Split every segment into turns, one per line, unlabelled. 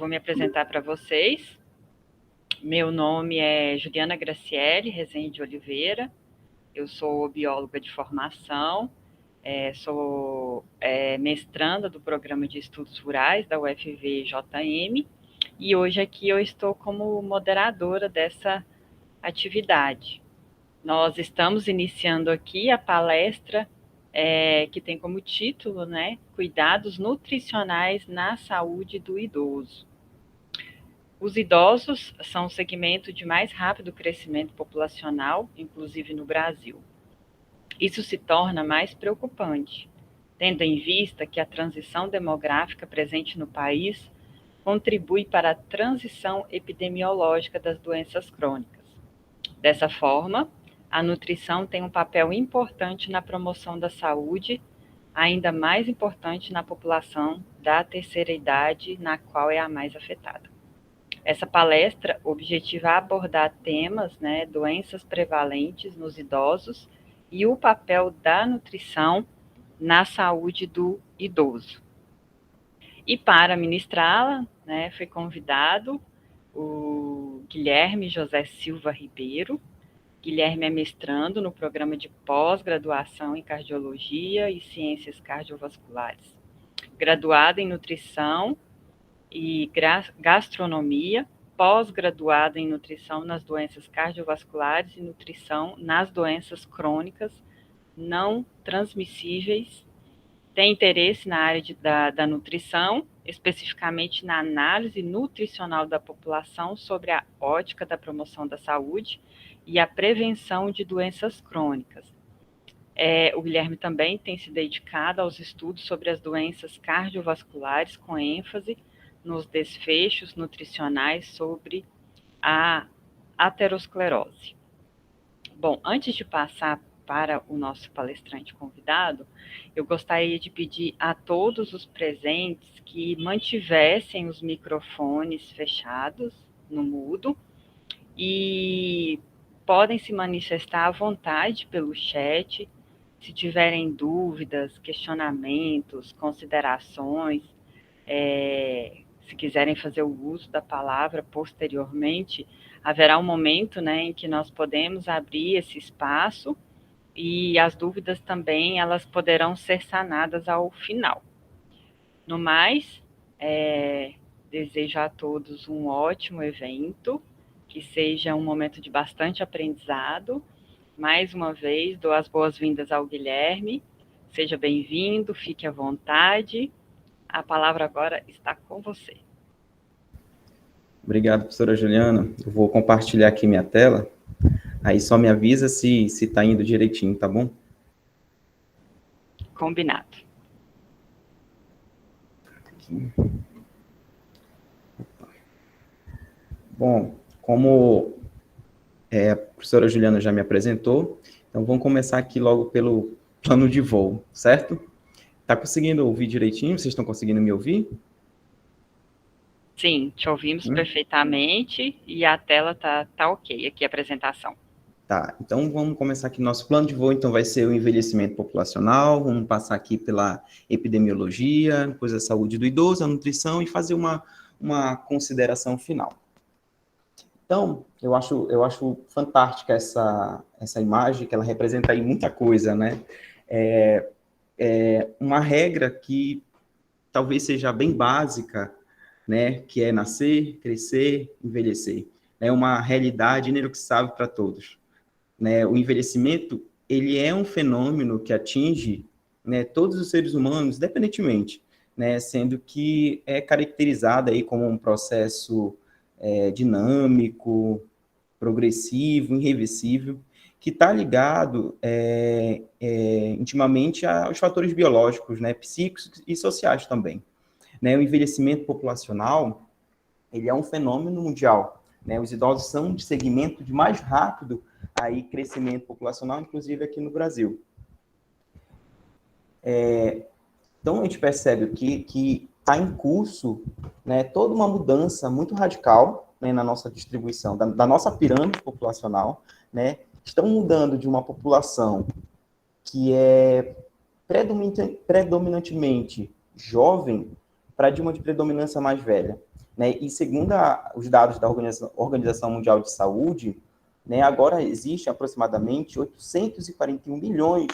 vou me apresentar para vocês. Meu nome é Juliana Graciele Rezende Oliveira, eu sou bióloga de formação, sou mestranda do Programa de Estudos Rurais da UFV-JM e hoje aqui eu estou como moderadora dessa atividade. Nós estamos iniciando aqui a palestra que tem como título, né, Cuidados Nutricionais na Saúde do Idoso. Os idosos são o segmento de mais rápido crescimento populacional, inclusive no Brasil. Isso se torna mais preocupante, tendo em vista que a transição demográfica presente no país contribui para a transição epidemiológica das doenças crônicas. Dessa forma, a nutrição tem um papel importante na promoção da saúde, ainda mais importante na população da terceira idade, na qual é a mais afetada. Essa palestra objetiva abordar temas, né, doenças prevalentes nos idosos e o papel da nutrição na saúde do idoso. E para ministrá-la, né, foi convidado o Guilherme José Silva Ribeiro. Guilherme é mestrando no programa de pós-graduação em Cardiologia e Ciências Cardiovasculares, graduado em Nutrição e Gastronomia, pós-graduado em Nutrição nas doenças cardiovasculares e Nutrição nas doenças crônicas não transmissíveis. Tem interesse na área da nutrição, especificamente na análise nutricional da população sobre a ótica da promoção da saúde e a prevenção de doenças crônicas. O Guilherme também tem se dedicado aos estudos sobre as doenças cardiovasculares, com ênfase nos desfechos nutricionais sobre a aterosclerose. Bom, antes de passar para o nosso palestrante convidado, eu gostaria de pedir a todos os presentes que mantivessem os microfones fechados no mudo e podem se manifestar à vontade pelo chat, se tiverem dúvidas, questionamentos, considerações, se quiserem fazer o uso da palavra posteriormente, haverá um momento, né, em que nós podemos abrir esse espaço e as dúvidas também, elas poderão ser sanadas ao final. No mais, desejo a todos um ótimo evento, que seja um momento de bastante aprendizado. Mais uma vez, dou as boas-vindas ao Guilherme. Seja bem-vindo, fique à vontade. A palavra agora está com você.
Obrigado, professora Juliana. Eu vou compartilhar aqui minha tela. Aí só me avisa se está indo direitinho, tá bom?
Combinado.
Aqui. Bom, como a professora Juliana já me apresentou, então vamos começar aqui logo pelo plano de voo, certo? Tá conseguindo ouvir direitinho? Vocês estão conseguindo me ouvir?
Sim, te ouvimos perfeitamente e a tela tá ok aqui, a apresentação.
Tá, então vamos começar aqui. Nosso plano de voo, então, vai ser o envelhecimento populacional, vamos passar aqui pela epidemiologia, depois a saúde do idoso, a nutrição e fazer uma consideração final. Então, eu acho fantástica essa imagem, que ela representa aí muita coisa, né? Uma regra que talvez seja bem básica, né? Que é nascer, crescer, envelhecer. É uma realidade ineluxável para todos. Né? O envelhecimento, ele é um fenômeno que atinge, né, todos os seres humanos, independentemente, né? Sendo que é caracterizado aí como um processo dinâmico, progressivo, irreversível, que está ligado intimamente aos fatores biológicos, né, psíquicos e sociais também. Né? O envelhecimento populacional, ele é um fenômeno mundial. Né? Os idosos são de segmento de mais rápido aí, crescimento populacional, inclusive aqui no Brasil. Então, a gente percebe que está em curso, né, toda uma mudança muito radical, né, na nossa distribuição, da nossa pirâmide populacional. Né? Estão mudando de uma população que é predominantemente jovem para de uma de predominância mais velha. né? E segundo os dados da Organização Mundial de Saúde, né, agora existe aproximadamente 841 milhões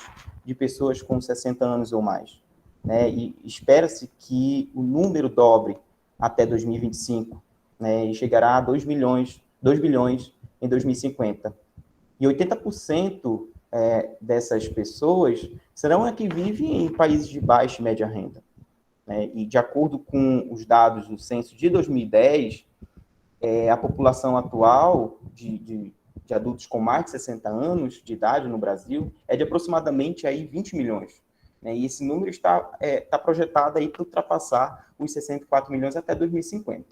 de pessoas com 60 anos ou mais, né? E espera-se que o número dobre até 2025, né? E chegará a 2 bilhões em 2050. E 80% dessas pessoas serão as que vivem em países de baixa e média renda, né? E de acordo com os dados do censo de 2010, a população atual de adultos com mais de 60 anos de idade no Brasil é de aproximadamente aí 20 milhões. Né? E esse número está projetado aí para ultrapassar os 64 milhões até 2050.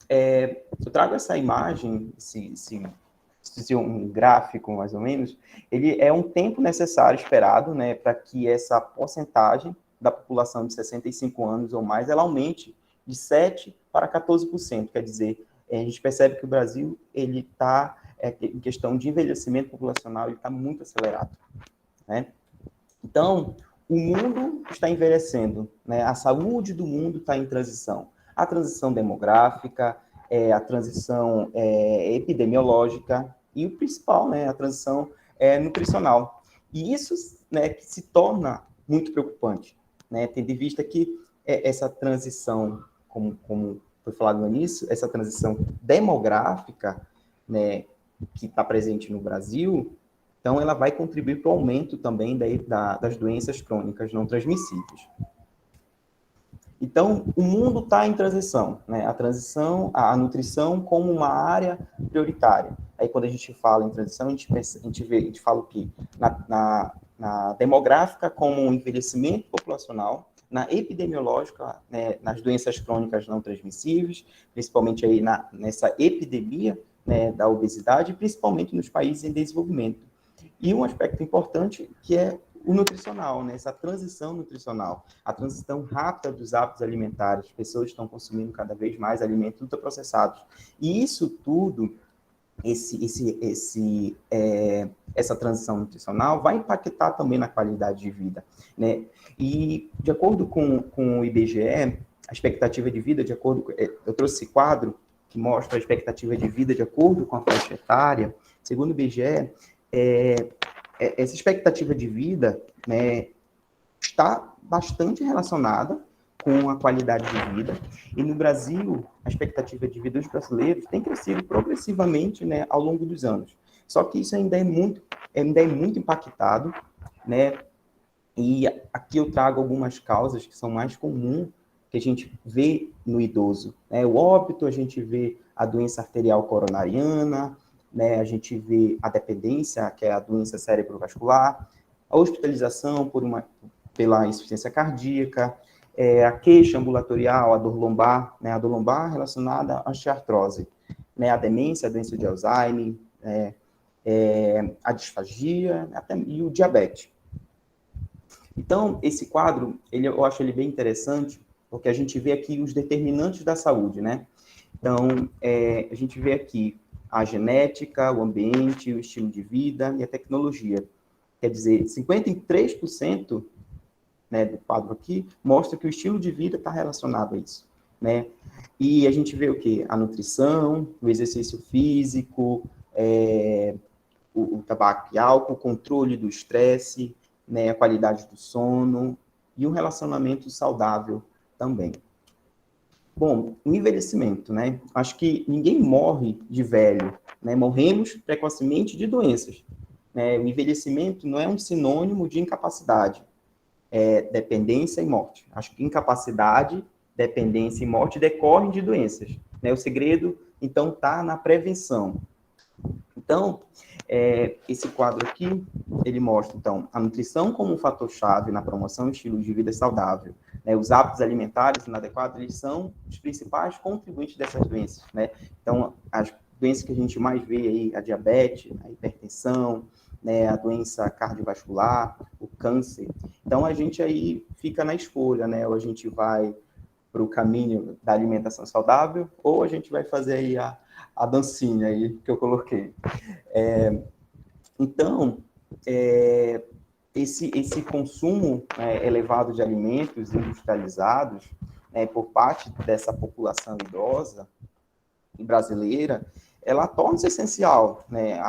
Eu trago essa imagem, esse um gráfico mais ou menos, ele é um tempo necessário, esperado, né, para que essa porcentagem da população de 65 anos ou mais, ela aumente de 7% para 14%. Quer dizer, a gente percebe que o Brasil, ele está, em questão de envelhecimento populacional, ele está muito acelerado, né? Então, o mundo está envelhecendo, né? A saúde do mundo está em transição. A transição demográfica, a transição epidemiológica e o principal, né, a transição nutricional. E isso, né, que se torna muito preocupante, né, tendo em vista que essa transição, como foi falado no início, essa transição demográfica, né, que está presente no Brasil, então ela vai contribuir para o aumento também das doenças crônicas não transmissíveis. Então, o mundo está em transição, né? A nutrição como uma área prioritária. Aí, quando a gente fala em transição, a gente fala o quê? Na demográfica, como um envelhecimento populacional, na epidemiológica, né, nas doenças crônicas não transmissíveis, principalmente aí nessa epidemia, né, da obesidade, principalmente nos países em desenvolvimento. E um aspecto importante que é o nutricional, né? Essa transição nutricional, a transição rápida dos hábitos alimentares, as pessoas estão consumindo cada vez mais alimentos ultraprocessados. E isso tudo, essa transição nutricional vai impactar também na qualidade de vida, né? E, de acordo com o IBGE, a expectativa de vida, eu trouxe esse quadro que mostra a expectativa de vida de acordo com a faixa etária. Segundo o IBGE, essa expectativa de vida, né, está bastante relacionada com a qualidade de vida. E no Brasil, a expectativa de vida dos brasileiros tem crescido progressivamente, né, ao longo dos anos. Só que isso ainda é muito impactado, né? E aqui eu trago algumas causas que são mais comuns que a gente vê no idoso, né? O óbito, a gente vê a doença arterial coronariana, né? A gente vê a dependência, que é a doença cerebrovascular, a hospitalização pela insuficiência cardíaca, a queixa ambulatorial, a dor lombar, né? A dor lombar relacionada à osteoartrose, né? A demência, a doença de Alzheimer, a disfagia e o diabetes. Então, esse quadro, eu acho ele bem interessante, porque a gente vê aqui os determinantes da saúde, né? Então, a gente vê aqui a genética, o ambiente, o estilo de vida e a tecnologia. Quer dizer, 53%, né, do quadro aqui mostra que o estilo de vida está relacionado a isso, né? E a gente vê o quê? A nutrição, o exercício físico, o tabaco e álcool, o controle do estresse, né, a qualidade do sono e um relacionamento saudável também. Bom, o envelhecimento, né? Acho que ninguém morre de velho, né? Morremos precocemente de doenças, né? O envelhecimento não é um sinônimo de incapacidade, dependência e morte. Acho que incapacidade, dependência e morte decorrem de doenças, né? O segredo, então, está na prevenção. Então, esse quadro aqui, ele mostra, então, a nutrição como um fator-chave na promoção de estilo de vida saudável. Né? Os hábitos alimentares inadequados, eles são os principais contribuintes dessas doenças, né? Então, as doenças que a gente mais vê aí, a diabetes, a hipertensão, né, a doença cardiovascular, o câncer. Então, a gente aí fica na escolha, né? Ou a gente vai para o caminho da alimentação saudável, ou a gente vai fazer aí a dancinha aí que eu coloquei. Então, esse consumo elevado de alimentos industrializados, né, por parte dessa população idosa e brasileira, ela torna-se essencial, né,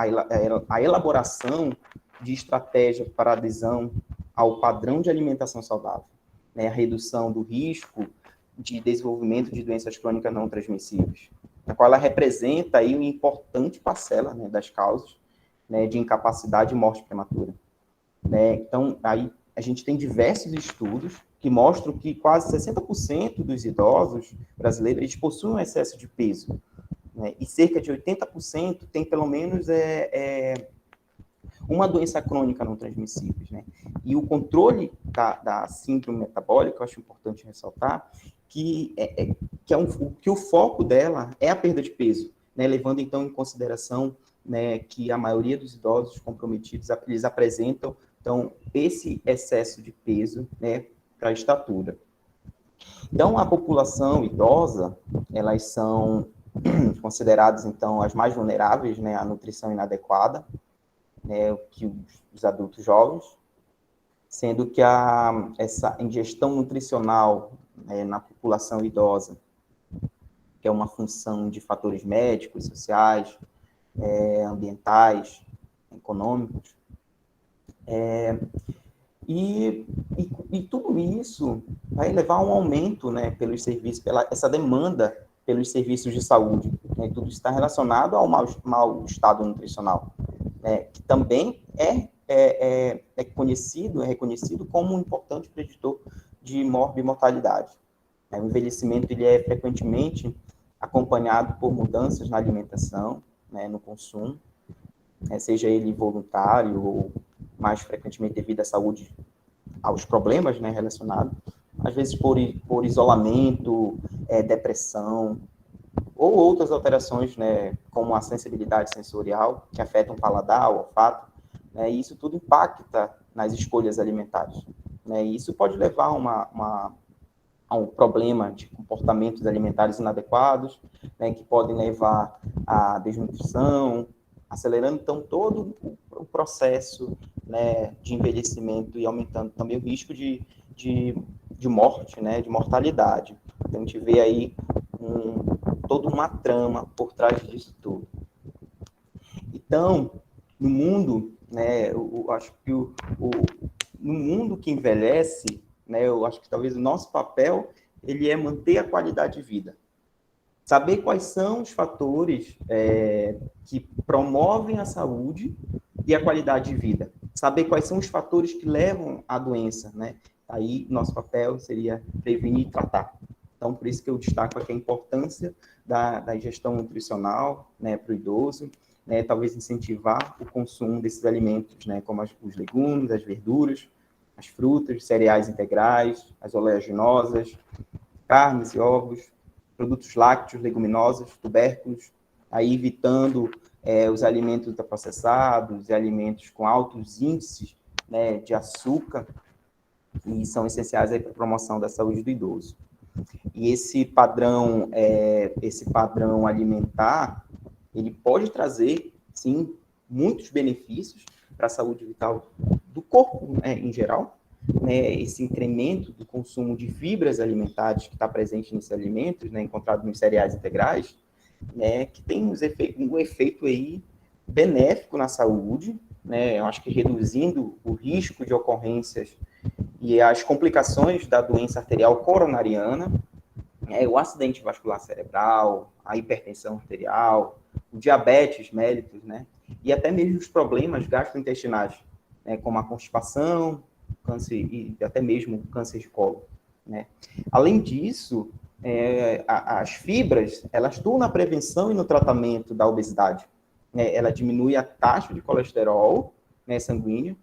a elaboração de estratégia para adesão ao padrão de alimentação saudável, né, a redução do risco de desenvolvimento de doenças crônicas não transmissíveis, na qual ela representa aí uma importante parcela, né, das causas, né, de incapacidade e morte prematura. Né? Então, aí a gente tem diversos estudos que mostram que quase 60% dos idosos brasileiros eles possuem um excesso de peso, né? E cerca de 80% tem pelo menos uma doença crônica não transmissível, né? E o controle da síndrome metabólica, eu acho importante ressaltar, que o foco dela é a perda de peso, né? Levando então em consideração, né, que a maioria dos idosos comprometidos eles apresentam então esse excesso de peso, né, para a estatura. Então a população idosa, elas são consideradas então as mais vulneráveis, né, à nutrição inadequada, né, que os adultos jovens, sendo que essa ingestão nutricional, né, na população idosa, que é uma função de fatores médicos, sociais, ambientais, econômicos, e tudo isso vai levar a um aumento, né, pelos serviços, essa demanda pelos serviços de saúde, né, tudo está relacionado ao mau estado nutricional, né, que também é reconhecido como um importante preditor de morbimortalidade. O envelhecimento ele é frequentemente acompanhado por mudanças na alimentação, né, no consumo, seja ele voluntário ou mais frequentemente devido à saúde, aos problemas, né, relacionados, às vezes por isolamento, depressão, ou outras alterações, né, como a sensibilidade sensorial, que afetam o paladar, o olfato, né, e isso tudo impacta nas escolhas alimentares, né, e isso pode levar a um problema de comportamentos alimentares inadequados, né, que podem levar à desnutrição, acelerando, então, todo o processo, né, de envelhecimento e aumentando também o risco de morte, né, de mortalidade. Então, a gente vê aí toda uma trama por trás disso tudo. Então, no mundo, né, eu acho que no mundo que envelhece, né, eu acho que talvez o nosso papel ele é manter a qualidade de vida. Saber quais são os fatores que promovem a saúde e a qualidade de vida. Saber quais são os fatores que levam à doença, né? Aí, nosso papel seria prevenir e tratar. Então, por isso que eu destaco aqui a importância da ingestão nutricional, né, para o idoso, né, talvez incentivar o consumo desses alimentos, né, como os legumes, as verduras, as frutas, cereais integrais, as oleaginosas, carnes e ovos, produtos lácteos, leguminosos, tubérculos, aí evitando os alimentos ultraprocessados e alimentos com altos índices, né, de açúcar, e são essenciais para a promoção da saúde do idoso. E esse padrão alimentar, ele pode trazer, sim, muitos benefícios para a saúde vital do corpo, né, em geral, né, esse incremento do consumo de fibras alimentares que está presente nesses alimentos, né, encontrado nos cereais integrais, né, que tem um efeito aí benéfico na saúde, né, eu acho que reduzindo o risco de ocorrências e as complicações da doença arterial coronariana, o acidente vascular cerebral, a hipertensão arterial, o diabetes mellitus, né, e até mesmo os problemas gastrointestinais, né, como a constipação, câncer e até mesmo câncer de colo, né. Além disso, as fibras, elas atuam na prevenção e no tratamento da obesidade, né, ela diminui a taxa de colesterol, né, sanguíneo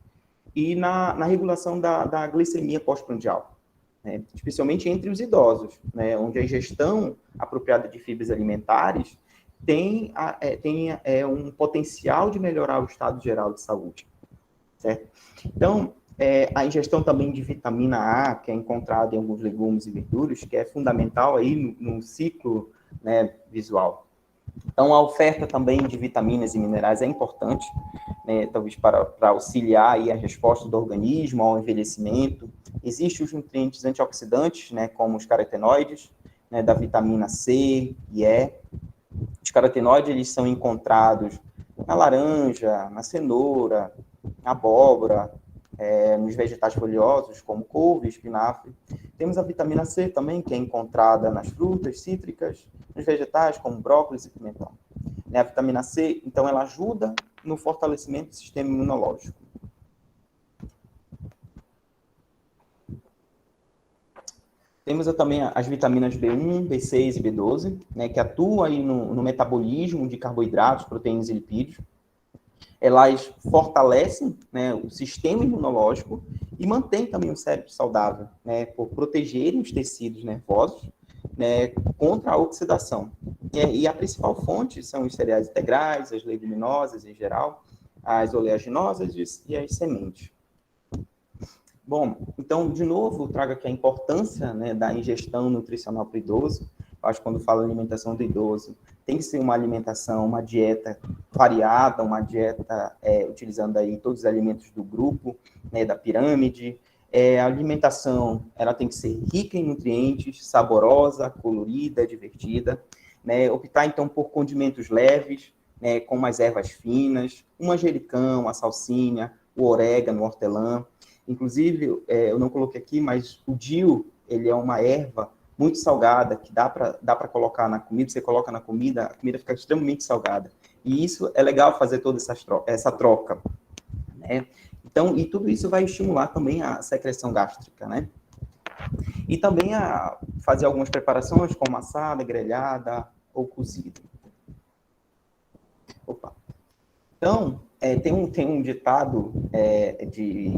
e na regulação da glicemia pós-prandial, né, especialmente entre os idosos, né, onde a ingestão apropriada de fibras alimentares tem um potencial de melhorar o estado geral de saúde, certo? Então, a ingestão também de vitamina A, que é encontrada em alguns legumes e verduras, que é fundamental aí no ciclo, né, visual. Então, a oferta também de vitaminas e minerais é importante, né, talvez para auxiliar aí a resposta do organismo ao envelhecimento. Existem os nutrientes antioxidantes, né, como os carotenoides, né, da vitamina C e E. Os carotenoides, eles são encontrados na laranja, na cenoura, na abóbora, nos vegetais folhosos, como couve, espinafre. Temos a vitamina C também, que é encontrada nas frutas cítricas, nos vegetais, como brócolis e pimentão. A vitamina C, então, ela ajuda no fortalecimento do sistema imunológico. Temos também as vitaminas B1, B6 e B12, né, que atuam aí no metabolismo de carboidratos, proteínas e lipídios. Elas fortalecem, né, o sistema imunológico e mantêm também o cérebro saudável, né, por protegerem os tecidos nervosos, né, contra a oxidação. E a principal fonte são os cereais integrais, as leguminosas em geral, as oleaginosas e as sementes. Bom, então, de novo, trago aqui a importância, né, da ingestão nutricional para o idoso. Eu acho que quando falo alimentação do idoso, tem que ser uma alimentação, uma dieta variada, uma dieta utilizando aí todos os alimentos do grupo, né, da pirâmide. A alimentação, ela tem que ser rica em nutrientes, saborosa, colorida, divertida. Né? Optar, então, por condimentos leves, né, com as ervas finas, o manjericão, a salsinha, o orégano, o hortelã. Inclusive, eu não coloquei aqui, mas o dill, ele é uma erva muito salgada, que dá para colocar na comida, você coloca na comida, a comida fica extremamente salgada. E isso é legal fazer toda essa troca. Né? Então, e tudo isso vai estimular também a secreção gástrica, né? E também a fazer algumas preparações, como assada, grelhada ou cozida. Opa. Então, tem um ditado de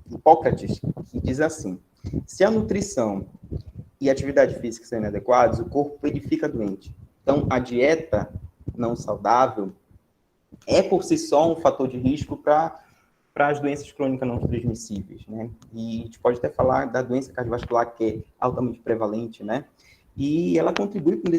Hipócrates que diz assim: se a nutrição e a atividade física são inadequadas, o corpo ele fica doente. Então, a dieta não saudável é por si só um fator de risco para as doenças crônicas não transmissíveis, né? E a gente pode até falar da doença cardiovascular, que é altamente prevalente, né? E ela contribui com o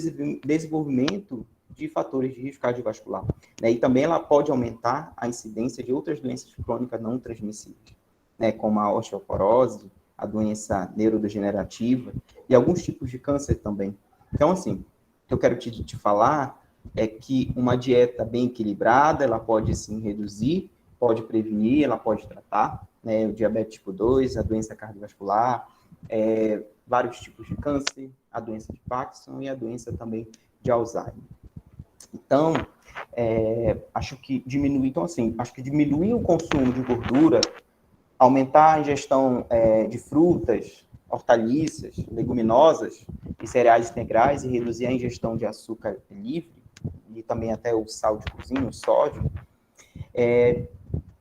desenvolvimento de fatores de risco cardiovascular, né? E também ela pode aumentar a incidência de outras doenças crônicas não transmissíveis, né? Como a osteoporose, a doença neurodegenerativa e alguns tipos de câncer também. Então, assim, o que eu quero te falar é que uma dieta bem equilibrada, ela pode, sim, reduzir, pode prevenir, ela pode tratar, né? O diabetes tipo 2, a doença cardiovascular, vários tipos de câncer, a doença de Parkinson e a doença também de Alzheimer. Então, acho que diminuir o consumo de gordura, aumentar a ingestão de frutas, hortaliças, leguminosas e cereais integrais e reduzir a ingestão de açúcar livre e também até o sal de cozinha, o sódio,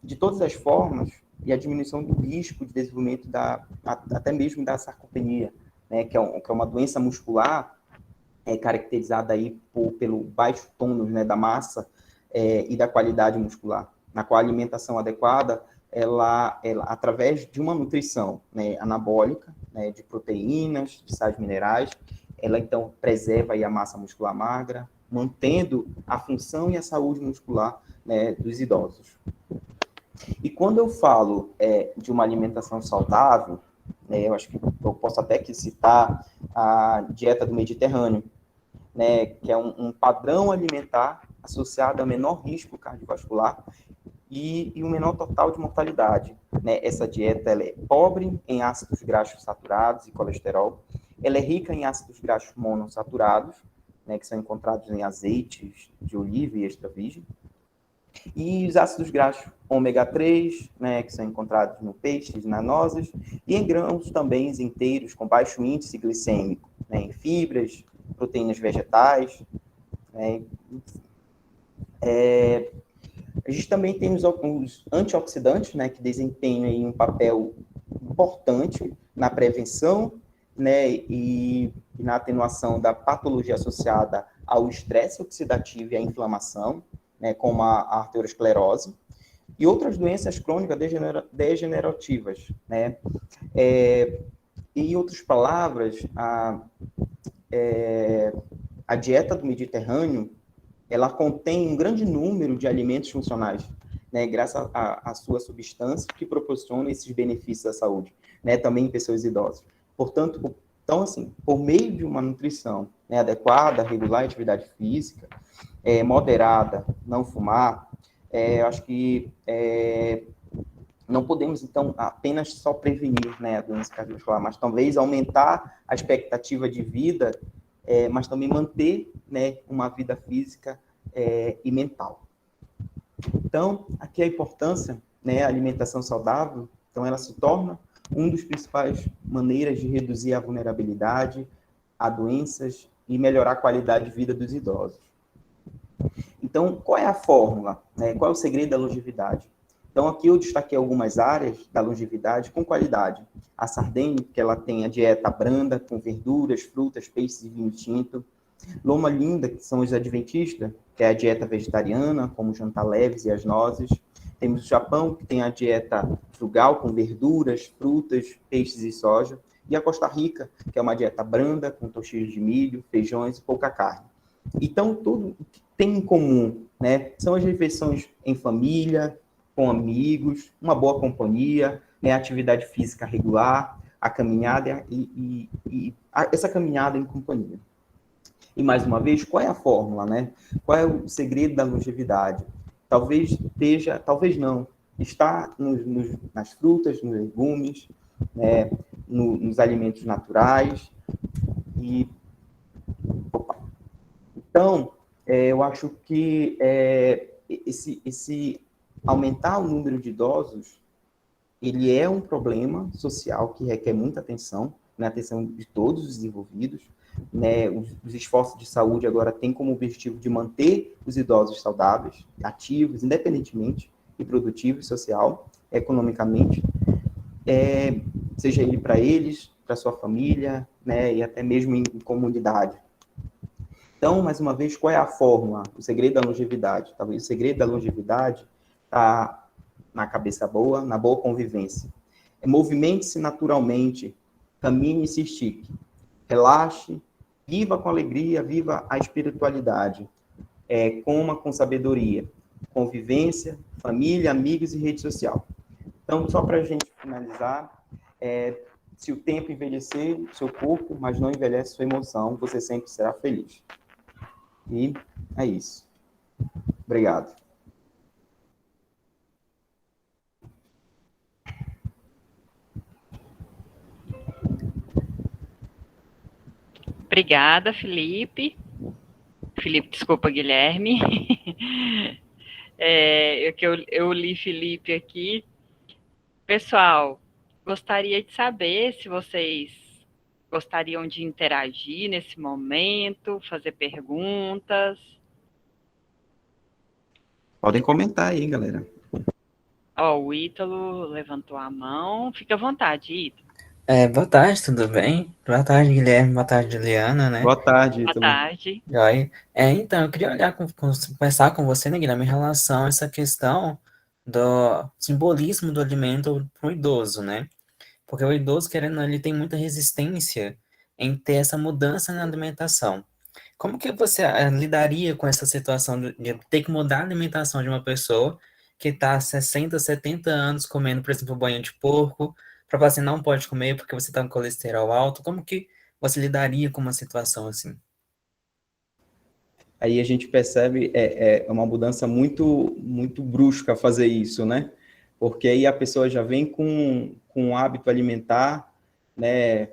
de todas as formas, e a diminuição do risco de desenvolvimento até mesmo da sarcopenia, né, que é uma doença muscular caracterizada aí pelo baixo tônus, né, da massa e da qualidade muscular, na qual a alimentação adequada, ela através de uma nutrição, né, anabólica, né, de proteínas, de sais minerais, ela então preserva aí a massa muscular magra, mantendo a função e a saúde muscular, né, dos idosos. E quando eu falo de uma alimentação saudável, eu acho que eu posso até aqui citar a dieta do Mediterrâneo, né, que é um padrão alimentar associado a menor risco cardiovascular e um menor total de mortalidade. Né? Essa dieta ela é pobre em ácidos graxos saturados e colesterol, ela é rica em ácidos graxos monossaturados, né, que são encontrados em azeites de oliva e extra virgem, e os ácidos graxos ômega 3, né, que são encontrados no peixes, nas nozes, e em grãos também inteiros, com baixo índice glicêmico, né, em fibras, proteínas vegetais. Né, a gente também tem os antioxidantes, né, que desempenham aí um papel importante na prevenção, né, e na atenuação da patologia associada ao estresse oxidativo e à inflamação, né, como a arteriosclerose, e outras doenças crônicas degenerativas. Né? Em outras palavras, a dieta do Mediterrâneo, ela contém um grande número de alimentos funcionais, né, graças à sua substância que proporciona esses benefícios à saúde, né, também em pessoas idosas. Portanto, então, assim, por meio de uma nutrição, né, adequada, regular atividade física, moderada, não fumar, acho que não podemos, então, apenas só prevenir, né, a doença cardiovascular, mas talvez aumentar a expectativa de vida, mas também manter, né, uma vida física e mental. Então, aqui a importância, né, a alimentação saudável, então ela se torna um dos principais maneiras de reduzir a vulnerabilidade a doenças e melhorar a qualidade de vida dos idosos. Então, qual é a fórmula, né? Qual é o segredo da longevidade? Então, aqui eu destaquei algumas áreas da longevidade com qualidade. A Sardene, que ela tem a dieta branda, com verduras, frutas, peixes e vinho tinto. Loma Linda, que são os adventistas, que é a dieta vegetariana, como jantar leves e as nozes. Temos o Japão, que tem a dieta frugal, com verduras, frutas, peixes e soja. E a Costa Rica, que é uma dieta branda, com tortilhas de milho, feijões e pouca carne. Então, tudo que tem em comum, né, são as refeições em família, com amigos, uma boa companhia, né, atividade física regular, a caminhada essa caminhada em companhia. E, mais uma vez, qual é a fórmula, né? Qual é o segredo da longevidade? Talvez esteja, talvez não, está nas frutas, nos legumes, né, nos alimentos naturais. E, então, eu acho que esse aumentar o número de idosos, ele é um problema social que requer muita atenção, né, atenção de todos os envolvidos, né, os esforços de saúde agora têm como objetivo de manter os idosos saudáveis, ativos, independentemente, e produtivos, social, economicamente, seja ele para eles, para sua família, né, e até mesmo em comunidade. Então, mais uma vez, qual é a fórmula? O segredo da longevidade. Talvez o segredo da longevidade está na cabeça boa, na boa convivência. Movimente-se naturalmente, caminhe e se estique. Relaxe, viva com alegria, viva a espiritualidade. Coma com sabedoria. Convivência, família, amigos e rede social. Então, só para a gente finalizar, se o tempo envelhecer seu corpo, mas não envelhece sua emoção, você sempre será feliz. E é isso. Obrigado.
Obrigada, Felipe. Felipe, desculpa, Guilherme. Eu li Felipe aqui. Pessoal, gostaria de saber se vocês gostariam de interagir nesse momento, fazer perguntas.
Podem comentar aí, galera.
O Ítalo levantou a mão. Fica à vontade, Ítalo.
Boa tarde, tudo bem? Boa tarde, Guilherme. Boa tarde, Juliana, né?
Boa tarde,
Boa
Ítalo.
tarde.
Joia. Então, eu queria conversar com você, né, Guilherme, em relação a essa questão do simbolismo do alimento para o idoso, né? Porque o idoso, querendo ou não, ele tem muita resistência em ter essa mudança na alimentação. Como que você lidaria com essa situação de ter que mudar a alimentação de uma pessoa que está há 60, 70 anos comendo, por exemplo, banha de porco, para você não pode comer porque você está com colesterol alto? Como que você lidaria com uma situação assim?
Aí a gente percebe uma mudança muito brusca fazer isso, né? Porque aí a pessoa já vem com um hábito alimentar, né,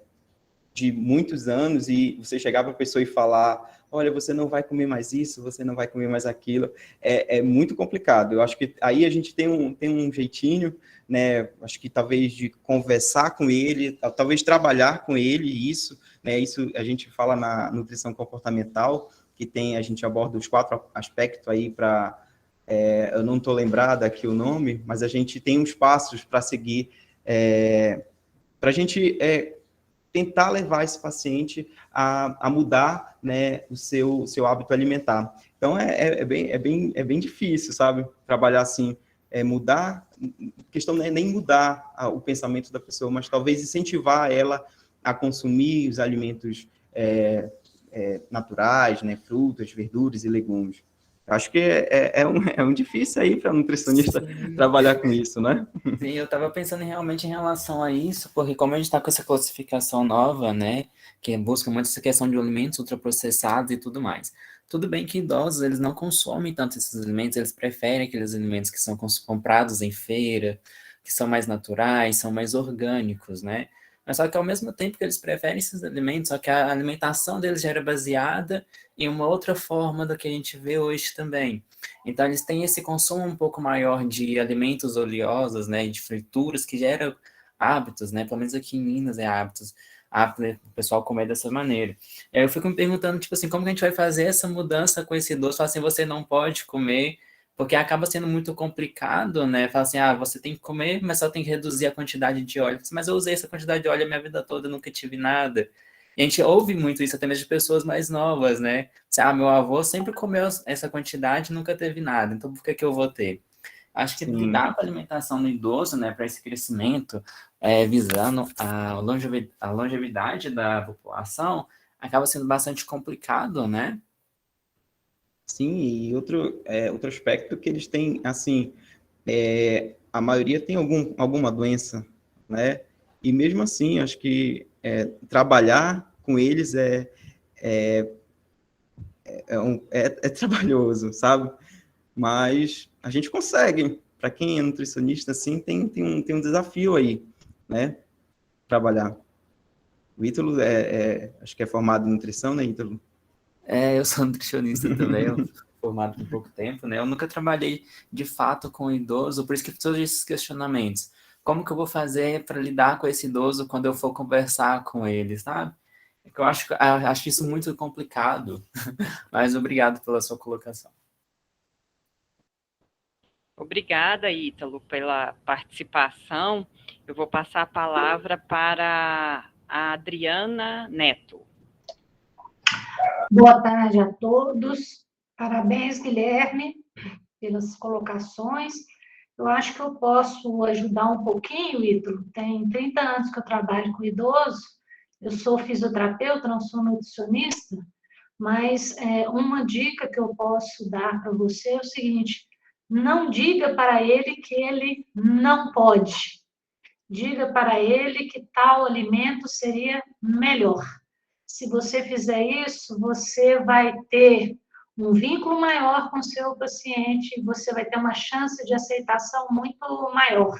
de muitos anos, e você chegar para a pessoa e falar, olha, você não vai comer mais isso, você não vai comer mais aquilo, é muito complicado. Eu acho que aí a gente tem um jeitinho, né, acho que talvez de conversar com ele, talvez trabalhar com ele isso, né, isso a gente fala na nutrição comportamental, que a gente aborda os 4 aspectos aí para, eu não estou lembrado aqui o nome, mas a gente tem uns passos para seguir, para a gente tentar levar esse paciente a mudar, né, o seu hábito alimentar. Então, é bem difícil, sabe? Trabalhar assim, mudar, a questão não é nem mudar o pensamento da pessoa, mas talvez incentivar ela a consumir os alimentos naturais, né? Frutas, verduras e legumes. Eu acho que é um difícil aí para nutricionista
Sim.
trabalhar com isso, né?
Sim, eu estava pensando realmente em relação a isso, porque como a gente está com essa classificação nova, né, que busca muito essa questão de alimentos ultraprocessados e tudo mais. Tudo bem que idosos, eles não consomem tanto esses alimentos, eles preferem aqueles alimentos que são comprados em feira, que são mais naturais, são mais orgânicos, né? Mas só que ao mesmo tempo que eles preferem esses alimentos, só que a alimentação deles já era baseada em uma outra forma do que a gente vê hoje também. Então, eles têm esse consumo um pouco maior de alimentos oleosos, né, de frituras, que gera hábitos, né, pelo menos aqui em Minas é hábito o pessoal comer dessa maneira. Aí eu fico me perguntando, tipo assim, como que a gente vai fazer essa mudança com esse idoso? Falar assim, você não pode comer, porque acaba sendo muito complicado, né, falar assim, você tem que comer, mas só tem que reduzir a quantidade de óleo. Mas eu usei essa quantidade de óleo a minha vida toda, nunca tive nada. E a gente ouve muito isso até mesmo de pessoas mais novas, né? Meu avô sempre comeu essa quantidade e nunca teve nada, então por que que eu vou ter? Acho que
Sim.
lidar com a alimentação do idoso, né, para esse crescimento, visando a longevidade da população, acaba sendo bastante complicado, né?
Sim, e outro aspecto que eles têm, assim, a maioria tem alguma doença, né? E mesmo assim, acho que trabalhar com eles é trabalhoso, sabe? Mas a gente consegue. Para quem é nutricionista, assim, tem um desafio aí, né? Trabalhar. O Ítalo acho que é formado em nutrição, né, Ítalo?
Eu sou nutricionista também, eu fui formado por pouco tempo, né? Eu nunca trabalhei de fato com idoso, por isso que todos esses questionamentos. Como que eu vou fazer para lidar com esse idoso quando eu for conversar com ele, sabe? É que eu acho isso muito complicado, mas obrigado pela sua colocação.
Obrigada, Ítalo, pela participação. Eu vou passar a palavra para a Adriana Neto.
Boa tarde a todos. Parabéns, Guilherme, pelas colocações. Eu acho que eu posso ajudar um pouquinho, Ítalo. Tem 30 anos que eu trabalho com idoso. Eu sou fisioterapeuta, não sou nutricionista, mas uma dica que eu posso dar para você é o seguinte: não diga para ele que ele não pode. Diga para ele que tal alimento seria melhor. Se você fizer isso, você vai ter um vínculo maior com o seu paciente, você vai ter uma chance de aceitação muito maior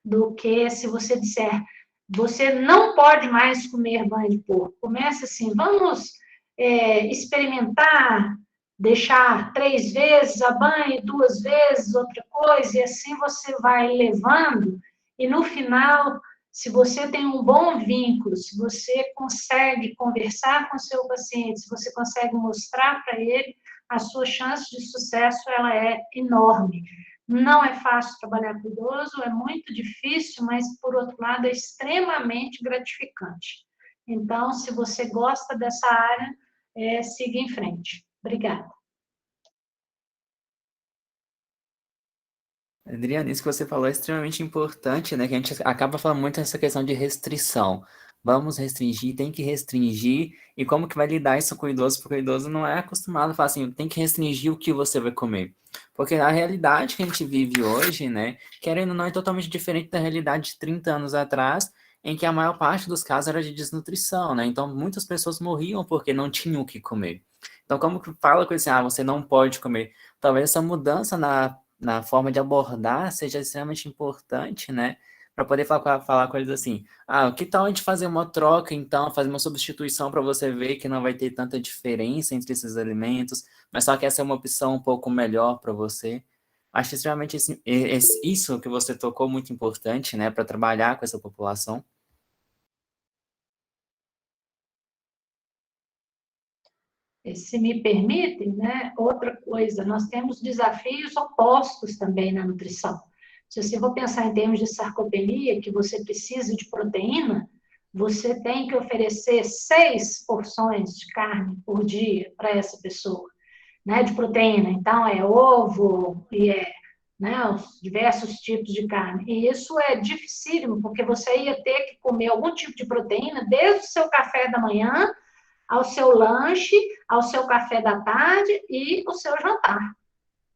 do que se você disser, você não pode mais comer banho de porco. Comece assim, vamos experimentar, deixar 3 vezes a banho, 2 vezes outra coisa, e assim você vai levando, e no final, se você tem um bom vínculo, se você consegue conversar com o seu paciente, se você consegue mostrar para ele, a sua chance de sucesso ela é enorme. Não é fácil trabalhar com idoso, é muito difícil, mas, por outro lado, é extremamente gratificante. Então, se você gosta dessa área, siga em frente. Obrigada.
Adriana, isso que você falou é extremamente importante, né? Que a gente acaba falando muito nessa questão de restrição. Vamos restringir, tem que restringir. E como que vai lidar isso com o idoso? Porque o idoso não é acostumado a falar assim, tem que restringir o que você vai comer. Porque a realidade que a gente vive hoje, né? Querendo ou não, é totalmente diferente da realidade de 30 anos atrás, em que a maior parte dos casos era de desnutrição, né? Então, muitas pessoas morriam porque não tinham o que comer. Então, como que fala com esse, você não pode comer? Talvez essa mudança na forma de abordar seja extremamente importante, né? Para poder falar com eles assim, que tal a gente fazer uma troca, então, fazer uma substituição para você ver que não vai ter tanta diferença entre esses alimentos, mas só que essa é uma opção um pouco melhor para você. Acho extremamente isso que você tocou muito importante, né, para trabalhar com essa população.
Se me permitem, né, outra coisa, nós temos desafios opostos também na nutrição. Se você for pensar em termos de sarcopenia, que você precisa de proteína, você tem que oferecer 6 porções de carne por dia para essa pessoa, né, de proteína. Então, é ovo e né, os diversos tipos de carne. E isso é dificílimo, porque você ia ter que comer algum tipo de proteína desde o seu café da manhã ao seu lanche, ao seu café da tarde e o seu jantar,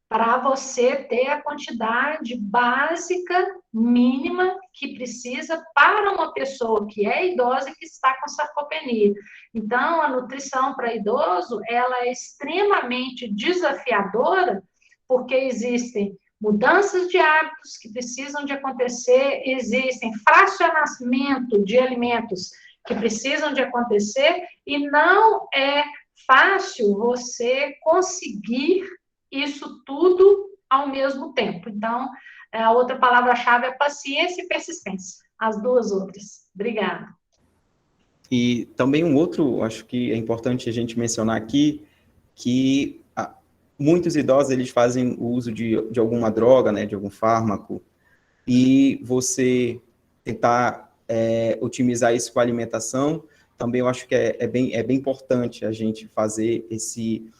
para você ter a quantidade básica, mínima, que precisa para uma pessoa que é idosa e que está com sarcopenia. Então, a nutrição para idoso, ela é extremamente desafiadora, porque existem mudanças de hábitos que precisam de acontecer, existem fracionamento de alimentos que precisam de acontecer, e não é fácil você conseguir isso tudo ao mesmo tempo. Então, a outra palavra-chave é paciência e persistência, as duas outras. Obrigada.
E também um outro, acho que é importante a gente mencionar aqui, que muitos idosos, eles fazem o uso de alguma droga, né, de algum fármaco, e você tentar otimizar isso com a alimentação, também eu acho que é bem importante a gente fazer esse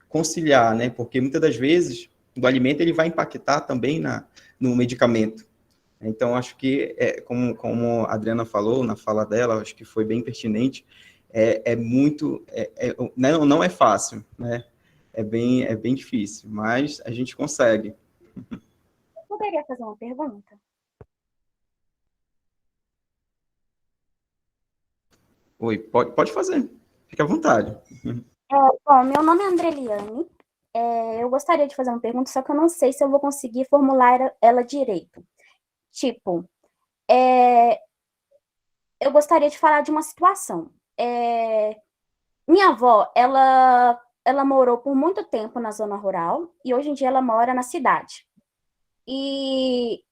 conciliar, né, porque muitas das vezes o alimento ele vai impactar também no medicamento. Então, acho que, como a Adriana falou na fala dela, acho que foi bem pertinente, não é fácil, né? É bem difícil, mas a gente consegue.
Eu poderia fazer uma pergunta?
Oi, pode fazer, fique à vontade.
Bom, meu nome é Andreliane. Eu gostaria de fazer uma pergunta, só que eu não sei se eu vou conseguir formular ela direito. Tipo, eu gostaria de falar de uma situação. Minha avó, ela morou por muito tempo na zona rural e hoje em dia ela mora na cidade. E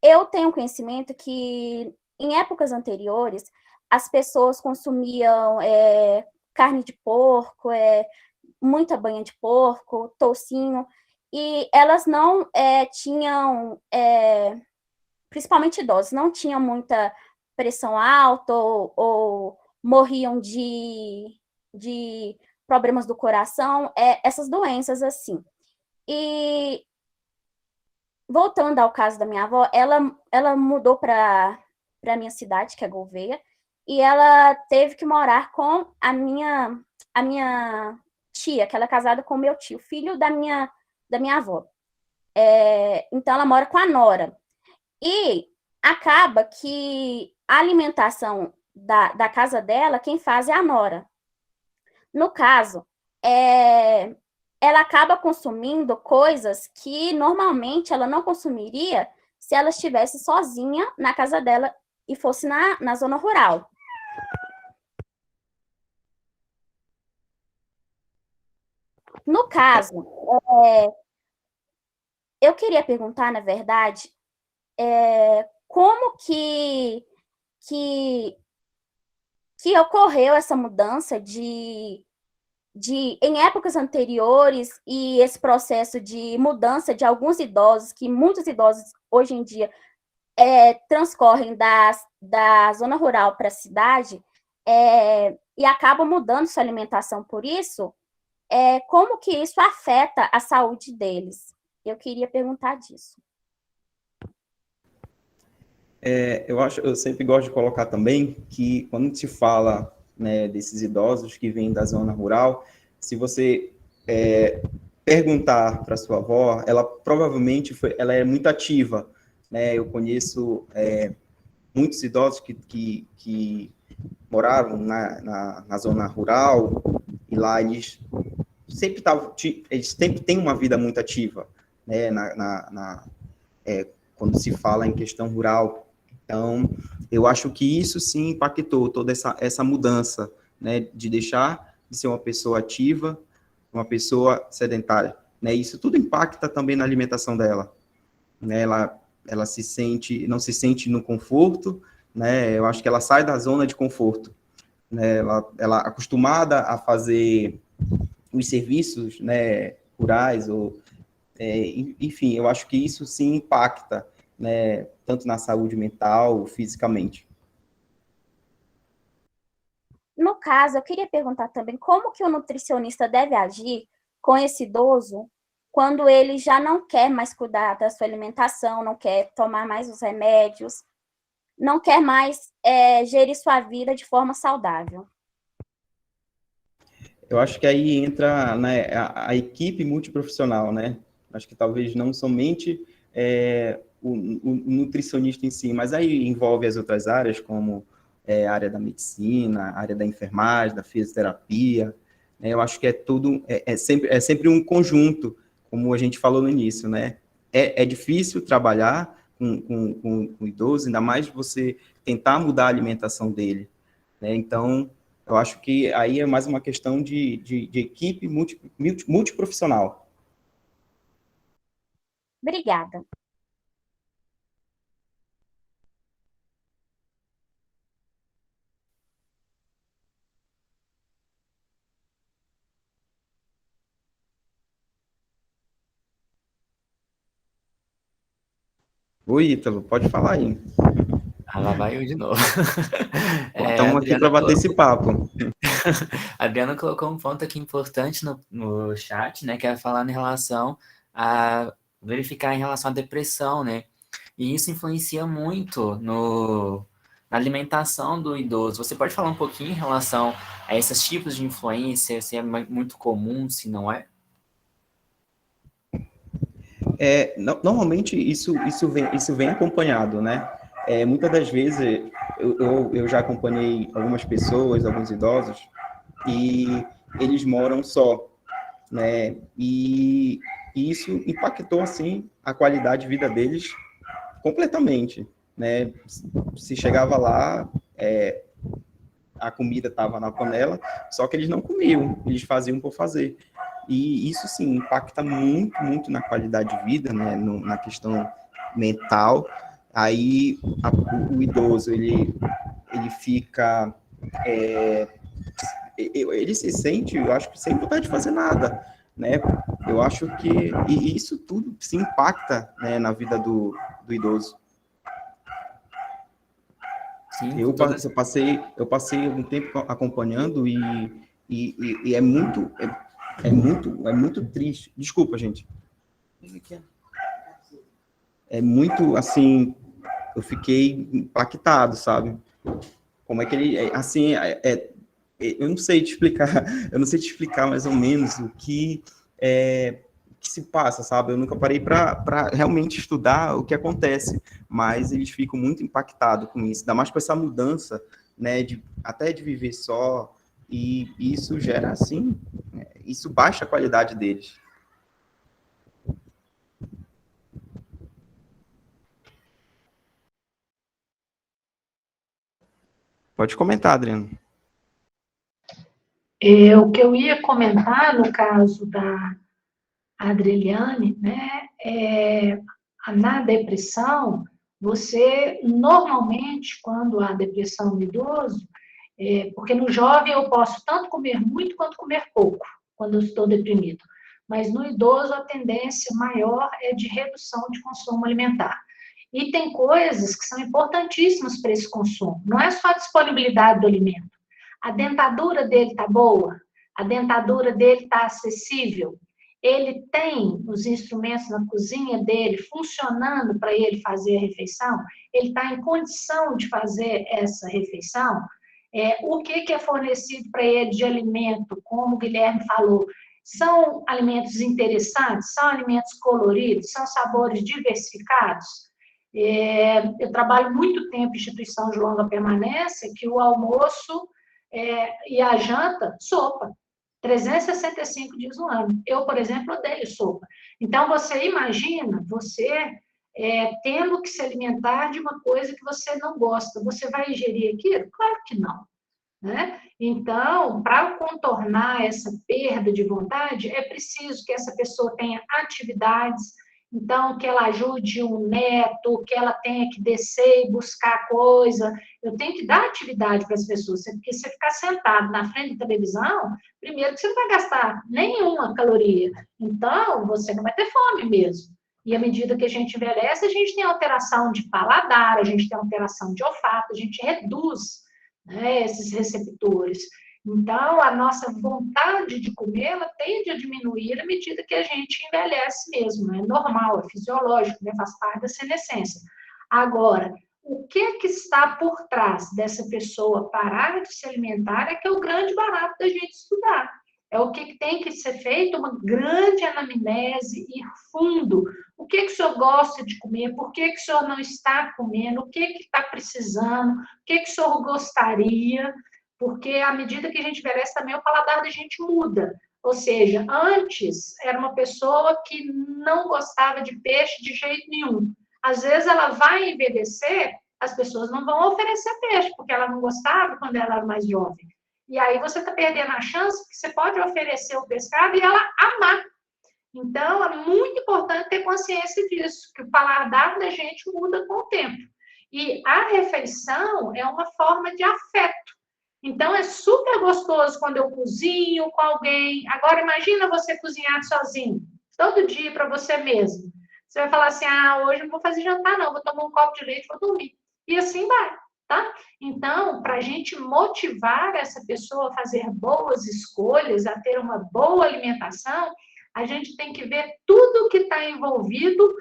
eu tenho conhecimento que em épocas anteriores as pessoas consumiam carne de porco, muita banha de porco, toucinho, e elas não tinham, principalmente idosos, não tinham muita pressão alta ou morriam de problemas do coração, essas doenças assim. E voltando ao caso da minha avó, ela mudou para a minha cidade, que é Gouveia, e ela teve que morar com a minha tia, que ela é casada com o meu tio, filho da minha avó. Então, ela mora com a nora. E acaba que a alimentação da casa dela, quem faz é a nora. No caso, ela acaba consumindo coisas que normalmente ela não consumiria se ela estivesse sozinha na casa dela e fosse na zona rural. No caso, eu queria perguntar, na verdade, como que ocorreu essa mudança em épocas anteriores e esse processo de mudança de alguns idosos, que muitos idosos hoje em dia transcorrem da zona rural para a cidade e acabam mudando sua alimentação por isso, como que isso afeta a saúde deles? Eu queria perguntar disso.
Eu sempre gosto de colocar também que quando se fala, né, desses idosos que vêm da zona rural, se você perguntar para sua avó, ela provavelmente ela é muito ativa, né? Eu conheço muitos idosos que moravam na zona rural e lá eles sempre têm uma vida muito ativa, né? Quando se fala em questão rural. Então, eu acho que isso sim impactou toda essa mudança, né, de deixar de ser uma pessoa ativa, uma pessoa sedentária, né? Isso tudo impacta também na alimentação dela, né? Ela não se sente no conforto, né? Eu acho que ela sai da zona de conforto, né? Ela acostumada a fazer os serviços, né, rurais enfim, eu acho que isso sim impacta, né, tanto na saúde mental, fisicamente.
No caso, eu queria perguntar também como que o nutricionista deve agir com esse idoso quando ele já não quer mais cuidar da sua alimentação, não quer tomar mais os remédios, não quer mais gerir sua vida de forma saudável.
Eu acho que aí entra, né, a equipe multiprofissional, né? Acho que talvez não somente o nutricionista em si, mas aí envolve as outras áreas, como a área da medicina, a área da enfermagem, da fisioterapia, né? Eu acho que é tudo, é sempre um conjunto, como a gente falou no início, né? É difícil trabalhar com o idoso, ainda mais você tentar mudar a alimentação dele, né? Então, eu acho que aí é mais uma questão de equipe multiprofissional.
Obrigada.
Oi, Ítalo, pode falar aí.
Ah, lá vai eu de novo. A
Estamos aqui para
Adriana
bater esse papo.
A Adriana colocou um ponto aqui importante no chat, né, que é falar em relação a verificar em relação à depressão, né? E isso influencia muito na alimentação do idoso. Você pode falar um pouquinho em relação a esses tipos de influência, se é muito comum, se não é?
Normalmente isso vem acompanhado, né? Muitas das vezes eu já acompanhei algumas pessoas, alguns idosos, e eles moram só, né? E isso impactou assim a qualidade de vida deles completamente, né? Se chegava lá, a comida estava na panela, só que eles não comiam, eles faziam por fazer. E isso, sim, impacta muito, muito na qualidade de vida, né, na questão mental. Aí, o idoso, ele fica... ele se sente, eu acho que sem vontade de fazer nada, né? Eu acho que... E isso tudo se impacta, né, na vida do idoso.
Sim, com
Eu,
toda.
eu passei um tempo acompanhando e é muito triste. Desculpa, gente. É muito, assim, eu fiquei impactado, sabe? Como é que ele, assim, eu não sei te explicar, eu não sei te explicar mais ou menos o que se passa, sabe? Eu nunca parei para realmente estudar o que acontece, mas eles ficam muito impactados com isso, ainda mais com essa mudança, né, até de viver só, e isso gera, assim, isso baixa a qualidade deles. Pode comentar, Adriano.
O que eu ia comentar, no caso da Adriane, né, na depressão, você, normalmente, quando há depressão no idoso, porque no jovem eu posso tanto comer muito quanto comer pouco, quando eu estou deprimido, mas no idoso a tendência maior é de redução de consumo alimentar. E tem coisas que são importantíssimas para esse consumo, não é só a disponibilidade do alimento. A dentadura dele está boa? A dentadura dele está acessível? Ele tem os instrumentos na cozinha dele funcionando para ele fazer a refeição? Ele está em condição de fazer essa refeição? O que é fornecido para ele de alimento, como o Guilherme falou? São alimentos interessantes? São alimentos coloridos? São sabores diversificados? Eu trabalho muito tempo em instituição de longa permanência, que o almoço e a janta, sopa. 365 dias no ano. Eu, por exemplo, odeio sopa. Então, você imagina, você tendo que se alimentar de uma coisa que você não gosta. Você vai ingerir aquilo? Claro que não. Né? Então, para contornar essa perda de vontade, é preciso que essa pessoa tenha atividades, então, que ela ajude um neto, que ela tenha que descer e buscar coisa. Eu tenho que dar atividade para as pessoas, porque se você ficar sentado na frente da televisão, primeiro que você não vai gastar nenhuma caloria, então você não vai ter fome mesmo. E à medida que a gente envelhece, a gente tem alteração de paladar, a gente tem alteração de olfato, a gente reduz, né, esses receptores. Então, a nossa vontade de comer, ela tende a diminuir à medida que a gente envelhece mesmo, é normal, é fisiológico, né, faz parte da senescência. Agora, o que está por trás dessa pessoa parar de se alimentar é que é o grande barato da gente estudar. É o que tem que ser feito, uma grande anamnese, ir fundo. O que o senhor gosta de comer? Por que o senhor não está comendo? O que está precisando? O que o senhor gostaria? Porque à medida que a gente envelhece também, o paladar da gente muda. Ou seja, antes era uma pessoa que não gostava de peixe de jeito nenhum. Às vezes ela vai envelhecer, as pessoas não vão oferecer peixe, porque ela não gostava quando ela era mais jovem. E aí você está perdendo a chance que você pode oferecer o pescado e ela amar. Então, é muito importante ter consciência disso, que o paladar da gente muda com o tempo. E a refeição é uma forma de afeto. Então, é super gostoso quando eu cozinho com alguém. Agora, imagina você cozinhar sozinho, todo dia para você mesmo. Você vai falar assim, hoje eu não vou fazer jantar, não, vou tomar um copo de leite e vou dormir. E assim vai, tá? Então, para a gente motivar essa pessoa a fazer boas escolhas, a ter uma boa alimentação, a gente tem que ver tudo que está envolvido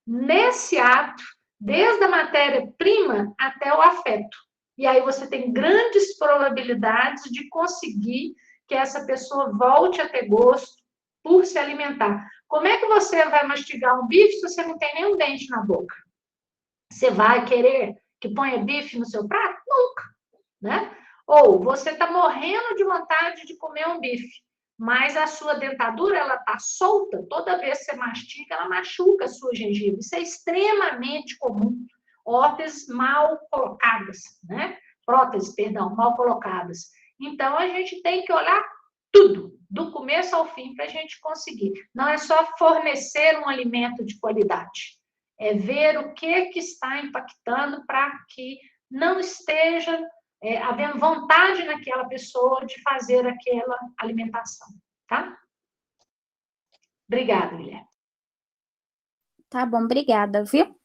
nesse ato, desde a matéria-prima até o afeto. E aí você tem grandes probabilidades de conseguir que essa pessoa volte a ter gosto por se alimentar. Como é que você vai mastigar um bife se você não tem nenhum dente na boca? Você vai querer que ponha bife no seu prato? Nunca, né? Ou você está morrendo de vontade de comer um bife, mas a sua dentadura ela está solta, toda vez que você mastiga, ela machuca a sua gengiva. Isso é extremamente comum. Órteses mal colocadas, né? Próteses, perdão, mal colocadas. Então, a gente tem que olhar tudo, do começo ao fim, para a gente conseguir. Não é só fornecer um alimento de qualidade, é ver o que está impactando para que não esteja havendo vontade naquela pessoa de fazer aquela alimentação, tá? Obrigada, Guilherme.
Tá bom, obrigada, viu?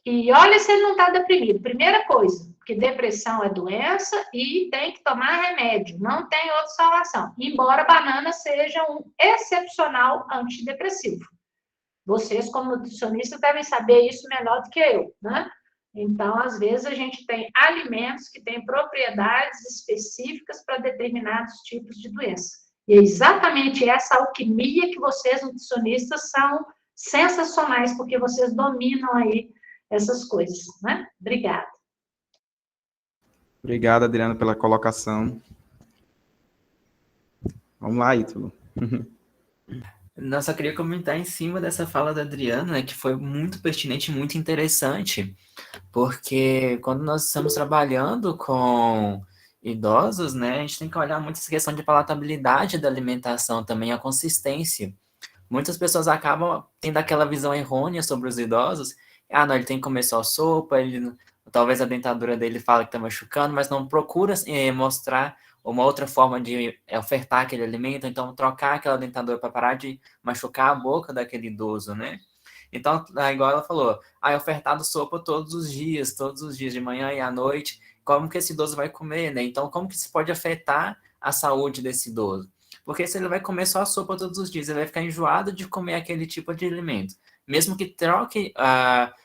E olha se ele não está deprimido. Primeira coisa, porque depressão é doença e tem que tomar remédio. Não tem outra salvação. Embora a banana seja um excepcional antidepressivo. Vocês, como nutricionistas, devem saber isso melhor do que eu, né? Então, às vezes, a gente tem alimentos que têm propriedades específicas para determinados tipos de doença. E é exatamente essa alquimia que vocês, nutricionistas, são sensacionais, porque vocês dominam aí essas coisas, né? Obrigada.
Obrigado, Adriana, pela colocação. Vamos lá, Ítalo.
Não, só queria comentar em cima dessa fala da Adriana, né, que foi muito pertinente, muito interessante, porque quando nós estamos trabalhando com idosos, né, a gente tem que olhar muito essa questão de palatabilidade da alimentação também, a consistência. Muitas pessoas acabam tendo aquela visão errônea sobre os idosos. Não, ele tem que comer só sopa, talvez a dentadura dele fala que está machucando, mas não procura mostrar uma outra forma de ofertar aquele alimento, então trocar aquela dentadura para parar de machucar a boca daquele idoso, né? Então, igual ela falou, é ofertado sopa todos os dias de manhã e à noite, como que esse idoso vai comer, né? Então, como que isso pode afetar a saúde desse idoso? Porque se ele vai comer só a sopa todos os dias, ele vai ficar enjoado de comer aquele tipo de alimento. Mesmo que troque,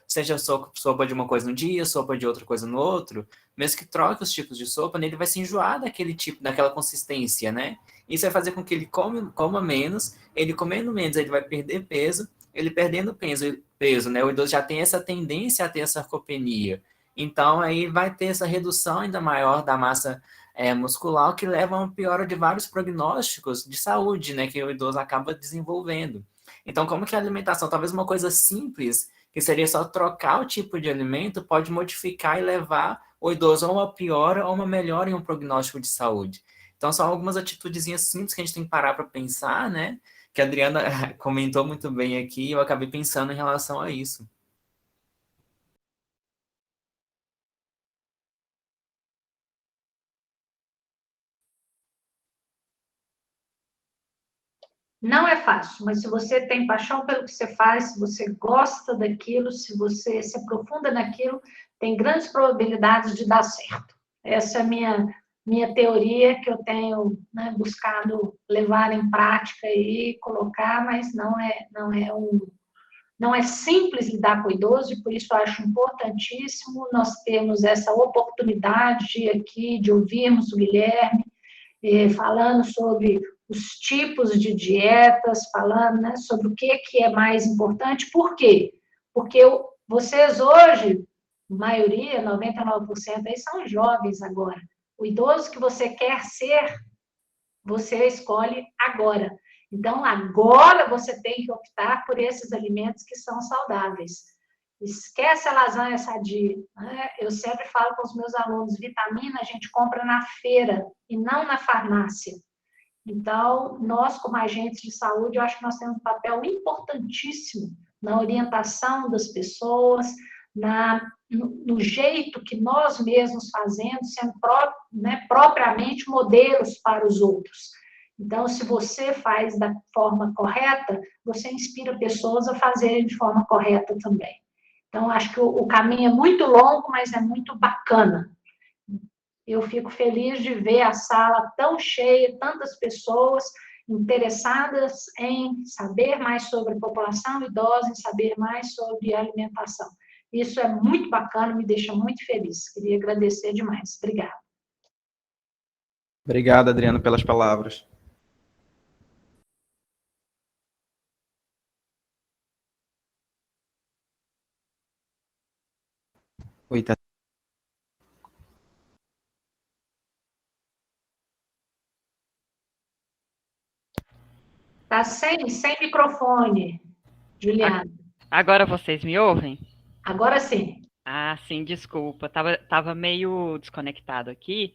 seja sopa de uma coisa no dia, sopa de outra coisa no outro, mesmo que troque os tipos de sopa, ele vai se enjoar daquele tipo, daquela consistência, né? Isso vai fazer com que ele coma menos, ele comendo menos, ele vai perder peso, ele perdendo peso, né? O idoso já tem essa tendência a ter essa sarcopenia. Então, aí vai ter essa redução ainda maior da massa muscular, que leva a uma piora de vários prognósticos de saúde, né? Que o idoso acaba desenvolvendo. Então, como que a alimentação, talvez uma coisa simples, que seria só trocar o tipo de alimento, pode modificar e levar o idoso a uma piora ou uma melhora em um prognóstico de saúde. Então, são algumas atitudezinhas simples que a gente tem que parar para pensar, né? Que a Adriana comentou muito bem aqui, e eu acabei pensando em relação a isso.
Não é fácil, mas se você tem paixão pelo que você faz, se você gosta daquilo, se você se aprofunda naquilo, tem grandes probabilidades de dar certo. Essa é a minha teoria que eu tenho, né, buscado levar em prática e colocar, mas não é Não é simples lidar com o idoso, e por isso eu acho importantíssimo nós termos essa oportunidade aqui de ouvirmos o Guilherme falando sobre os tipos de dietas, falando, né, sobre o que é mais importante. Por quê? Porque vocês hoje, maioria, 99% aí são jovens agora. O idoso que você quer ser, você escolhe agora. Então, agora você tem que optar por esses alimentos que são saudáveis. Esquece a lasanha sadia, né? Eu sempre falo com os meus alunos, vitamina a gente compra na feira e não na farmácia. Então, nós, como agentes de saúde, eu acho que nós temos um papel importantíssimo na orientação das pessoas, no jeito que nós mesmos fazemos, sendo né, propriamente modelos para os outros. Então, se você faz da forma correta, você inspira pessoas a fazerem de forma correta também. Então, acho que o caminho é muito longo, mas é muito bacana. Eu fico feliz de ver a sala tão cheia, tantas pessoas interessadas em saber mais sobre a população idosa, em saber mais sobre alimentação. Isso é muito bacana, me deixa muito feliz. Queria agradecer demais. Obrigada.
Obrigado, Adriano, pelas palavras. Oi, tá.
Está sem microfone, Juliana.
Agora vocês me ouvem?
Agora sim.
Ah, sim, desculpa. Tava meio desconectado aqui.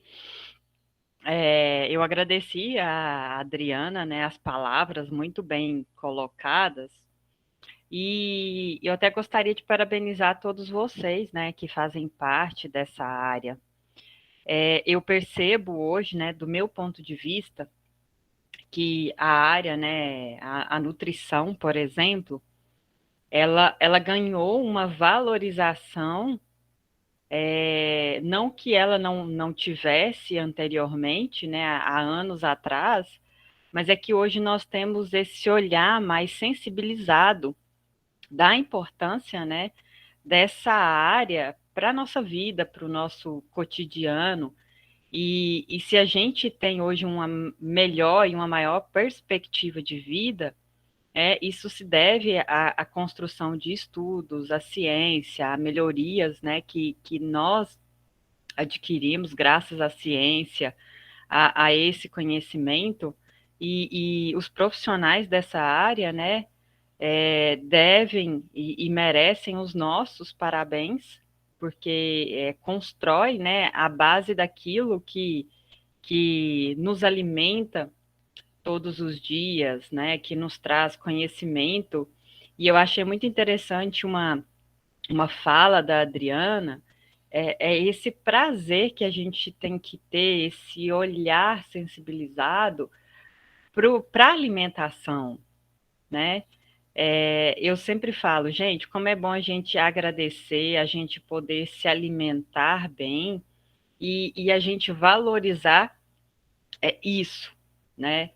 Eu agradeci a Adriana, né, as palavras muito bem colocadas. E eu até gostaria de parabenizar todos vocês, né, que fazem parte dessa área. Eu percebo hoje, né, do meu ponto de vista, que a área, né, a nutrição, por exemplo, ela ganhou uma valorização, não que ela não tivesse anteriormente, né, há anos atrás, mas é que hoje nós temos esse olhar mais sensibilizado da importância, né, dessa área para a nossa vida, para o nosso cotidiano. E se a gente tem hoje uma melhor e uma maior perspectiva de vida, isso se deve à construção de estudos, à ciência, a melhorias, né, que nós adquirimos graças à ciência, a esse conhecimento, e os profissionais dessa área, né, devem e merecem os nossos parabéns, porque constrói, né, a base daquilo que nos alimenta todos os dias, né, que nos traz conhecimento. E eu achei muito interessante uma fala da Adriana, esse prazer que a gente tem que ter, esse olhar sensibilizado para a alimentação, né? Eu sempre falo, gente, como é bom a gente agradecer, a gente poder se alimentar bem e a gente valorizar isso, né?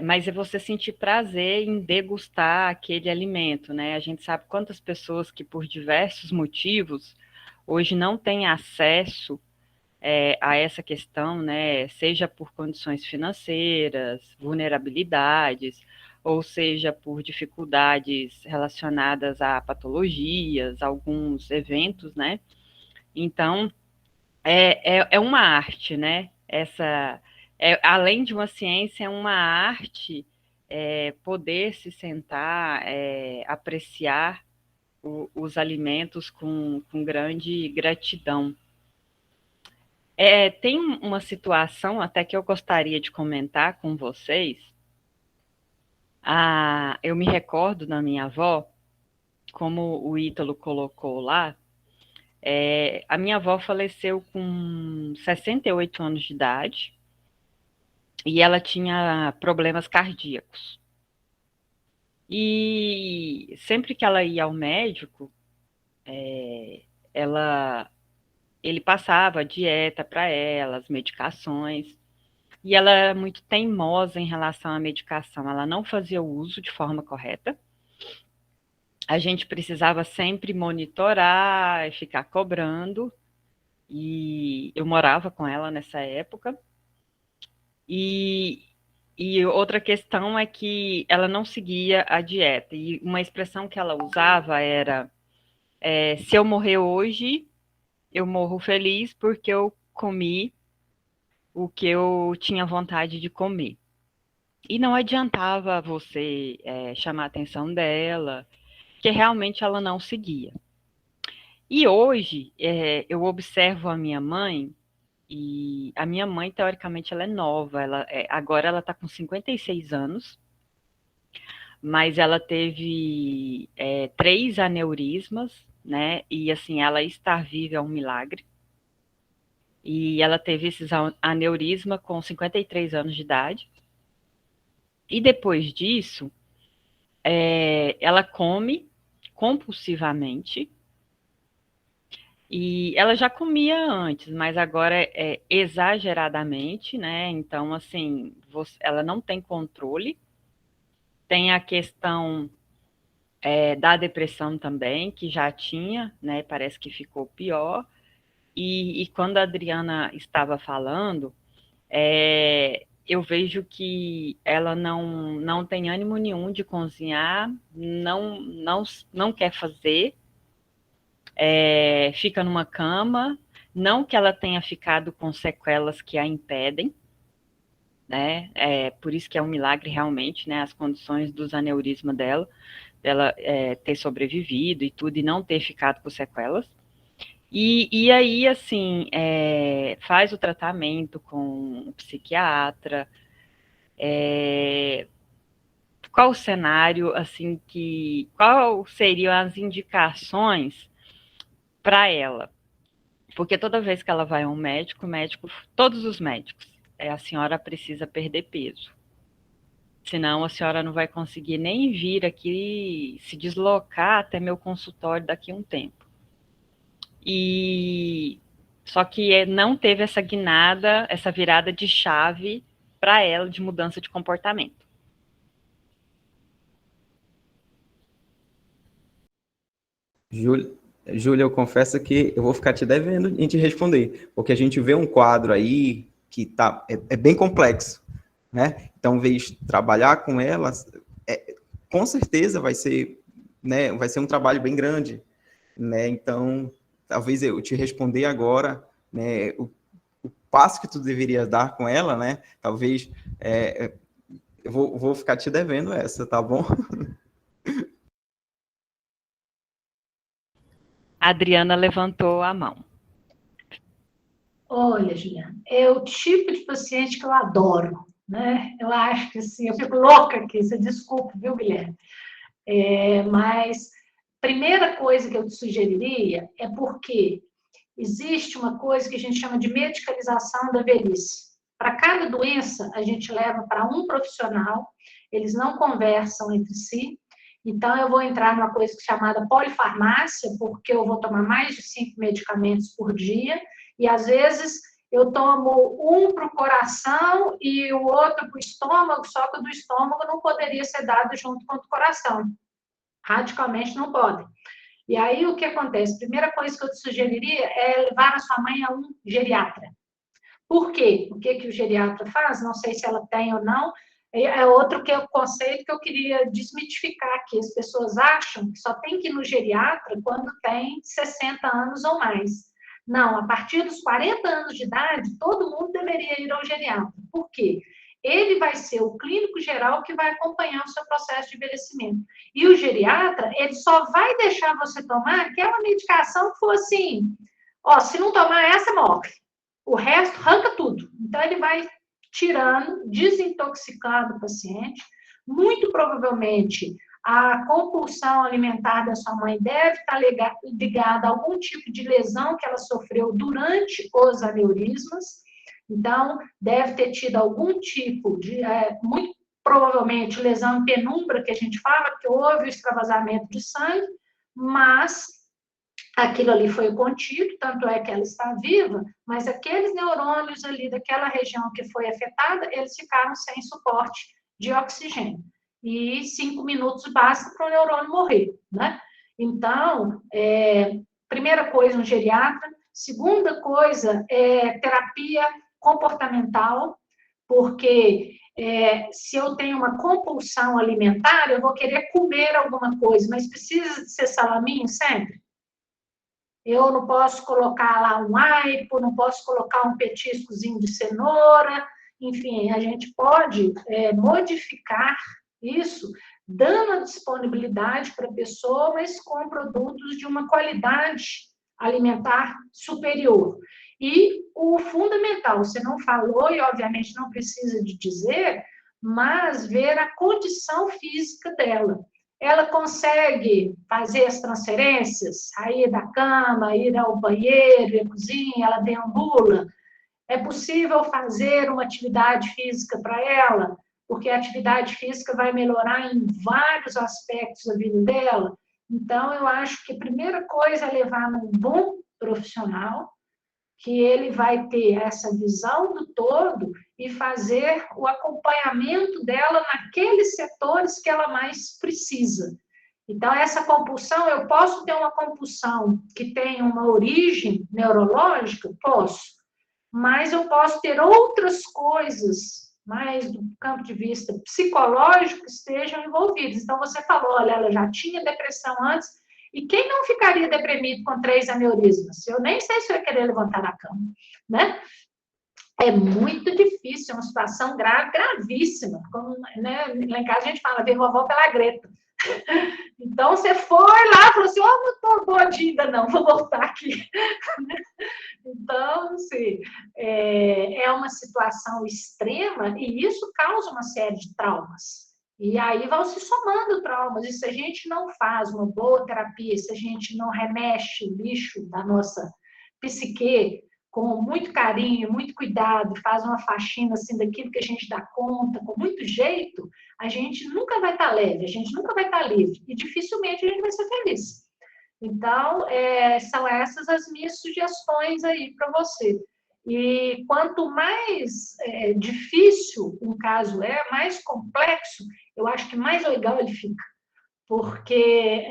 Mas é você sentir prazer em degustar aquele alimento, né? A gente sabe quantas pessoas que, por diversos motivos, hoje não têm acesso a essa questão, né? Seja por condições financeiras, vulnerabilidades, ou seja por dificuldades relacionadas a patologias, alguns eventos, né? Então, é uma arte, né? Além de uma ciência, é uma arte poder se sentar, apreciar os alimentos com grande gratidão. Tem uma situação até que eu gostaria de comentar com vocês. Eu me recordo da minha avó, como o Ítalo colocou lá, a minha avó faleceu com 68 anos de idade e ela tinha problemas cardíacos. E sempre que ela ia ao médico, ele passava a dieta para ela, as medicações, e ela era muito teimosa em relação à medicação. Ela não fazia o uso de forma correta a gente precisava sempre monitorar e ficar cobrando, e eu morava com ela nessa época. E outra questão é que ela não seguia a dieta, e uma expressão que ela usava era, se eu morrer hoje, eu morro feliz porque eu comi o que eu tinha vontade de comer. E não adiantava você chamar a atenção dela, que realmente ela não seguia. E hoje, eu observo a minha mãe, e a minha mãe, teoricamente, ela é nova, agora ela está com 56 anos, mas ela teve 3 aneurismas, né? E assim, ela estar viva é um milagre. E ela teve esses aneurisma com 53 anos de idade. E depois disso, ela come compulsivamente. E ela já comia antes, mas agora exageradamente, né? Então, assim, ela não tem controle. Tem a questão da depressão também, que já tinha, né? Parece que ficou pior. E quando a Adriana estava falando, eu vejo que ela não tem ânimo nenhum de cozinhar, não quer fazer, fica numa cama, não que ela tenha ficado com sequelas que a impedem, né? Por isso que é um milagre realmente, né? As condições dos aneurismas dela ter sobrevivido e tudo, e não ter ficado com sequelas. E aí, assim, faz o tratamento com o psiquiatra. Qual o cenário, assim, qual seriam as indicações para ela? Porque toda vez que ela vai a um médico, todos os médicos, a senhora precisa perder peso. Senão a senhora não vai conseguir nem vir aqui se deslocar até meu consultório daqui a um tempo. E só que não teve essa guinada, essa virada de chave para ela de mudança de comportamento.
Júlia, eu confesso que eu vou ficar te devendo em te responder, porque a gente vê um quadro aí que é bem complexo, né? Então, vez trabalhar com elas, com certeza vai ser, né, vai ser um trabalho bem grande, né? Então, talvez eu te responder agora, né, o passo que tu deveria dar com ela, né? Talvez eu vou ficar te devendo essa, tá bom?
A Adriana levantou a mão.
Olha, Juliana, é o tipo de paciente que eu adoro, né? Eu acho que assim, eu fico louca aqui, você desculpa, viu, Guilherme? Mas primeira coisa que eu te sugeriria é porque existe uma coisa que a gente chama de medicalização da velhice. Para cada doença, a gente leva para um profissional, eles não conversam entre si. Então, eu vou entrar numa coisa chamada polifarmácia, porque eu vou tomar mais de 5 medicamentos por dia, e às vezes eu tomo um para o coração e o outro para o estômago, só que o do estômago não poderia ser dado junto com o do coração. Radicalmente não pode. E aí, o que acontece? A primeira coisa que eu te sugeriria é levar a sua mãe a um geriatra. Por quê? O que o geriatra faz? Não sei se ela tem ou não. É outro conceito que eu queria desmitificar aqui. As pessoas acham que só tem que ir no geriatra quando tem 60 anos ou mais. Não, a partir dos 40 anos de idade, todo mundo deveria ir ao geriatra. Por quê? Ele vai ser o clínico geral que vai acompanhar o seu processo de envelhecimento. E o geriatra, ele só vai deixar você tomar aquela medicação que for assim, se não tomar essa, morre. O resto, arranca tudo. Então, ele vai tirando, desintoxicando o paciente. Muito provavelmente, a compulsão alimentar da sua mãe deve estar ligada a algum tipo de lesão que ela sofreu durante os aneurismas. Então, deve ter tido algum tipo de, muito provavelmente, lesão em penumbra, que a gente fala, que houve o extravasamento de sangue, mas aquilo ali foi contido, tanto é que ela está viva, mas aqueles neurônios ali daquela região que foi afetada, eles ficaram sem suporte de oxigênio. e 5 minutos basta para o neurônio morrer, né? Então, primeira coisa, um geriatra. Segunda coisa é terapia comportamental, porque se eu tenho uma compulsão alimentar, eu vou querer comer alguma coisa, mas precisa de ser salaminho sempre? Eu não posso colocar lá um aipo, não posso colocar um petiscozinho de cenoura, enfim, a gente pode modificar isso, dando a disponibilidade para a pessoa, mas com produtos de uma qualidade alimentar superior. E o fundamental, você não falou e obviamente não precisa de dizer, mas ver a condição física dela. Ela consegue fazer as transferências, sair da cama, ir ao banheiro, ir à cozinha, ela deambula. É possível fazer uma atividade física para ela, porque a atividade física vai melhorar em vários aspectos da vida dela. Então, eu acho que a primeira coisa é levar num bom profissional, que ele vai ter essa visão do todo e fazer o acompanhamento dela naqueles setores que ela mais precisa. Então, essa compulsão, eu posso ter uma compulsão que tem uma origem neurológica? Posso. Mas eu posso ter outras coisas, mais do campo de vista psicológico, que estejam envolvidas. Então, você falou, olha, ela já tinha depressão antes, e quem não ficaria deprimido com 3 aneurismas? Eu nem sei se eu ia querer levantar da cama, né? É muito difícil, é uma situação grave, gravíssima. Como, né, lá em casa a gente fala, ver vovó pela greta. Então, você foi lá e falou assim, não estou boa ainda não, vou voltar aqui. Então, assim, é uma situação extrema e isso causa uma série de traumas. E aí vão se somando traumas. E se a gente não faz uma boa terapia, se a gente não remexe o lixo da nossa psique com muito carinho, muito cuidado, faz uma faxina assim daquilo que a gente dá conta, com muito jeito, a gente nunca vai estar leve, a gente nunca vai estar livre. E dificilmente a gente vai ser feliz. Então, são essas as minhas sugestões aí para você. E quanto mais difícil um caso mais complexo, eu acho que mais legal ele fica. Porque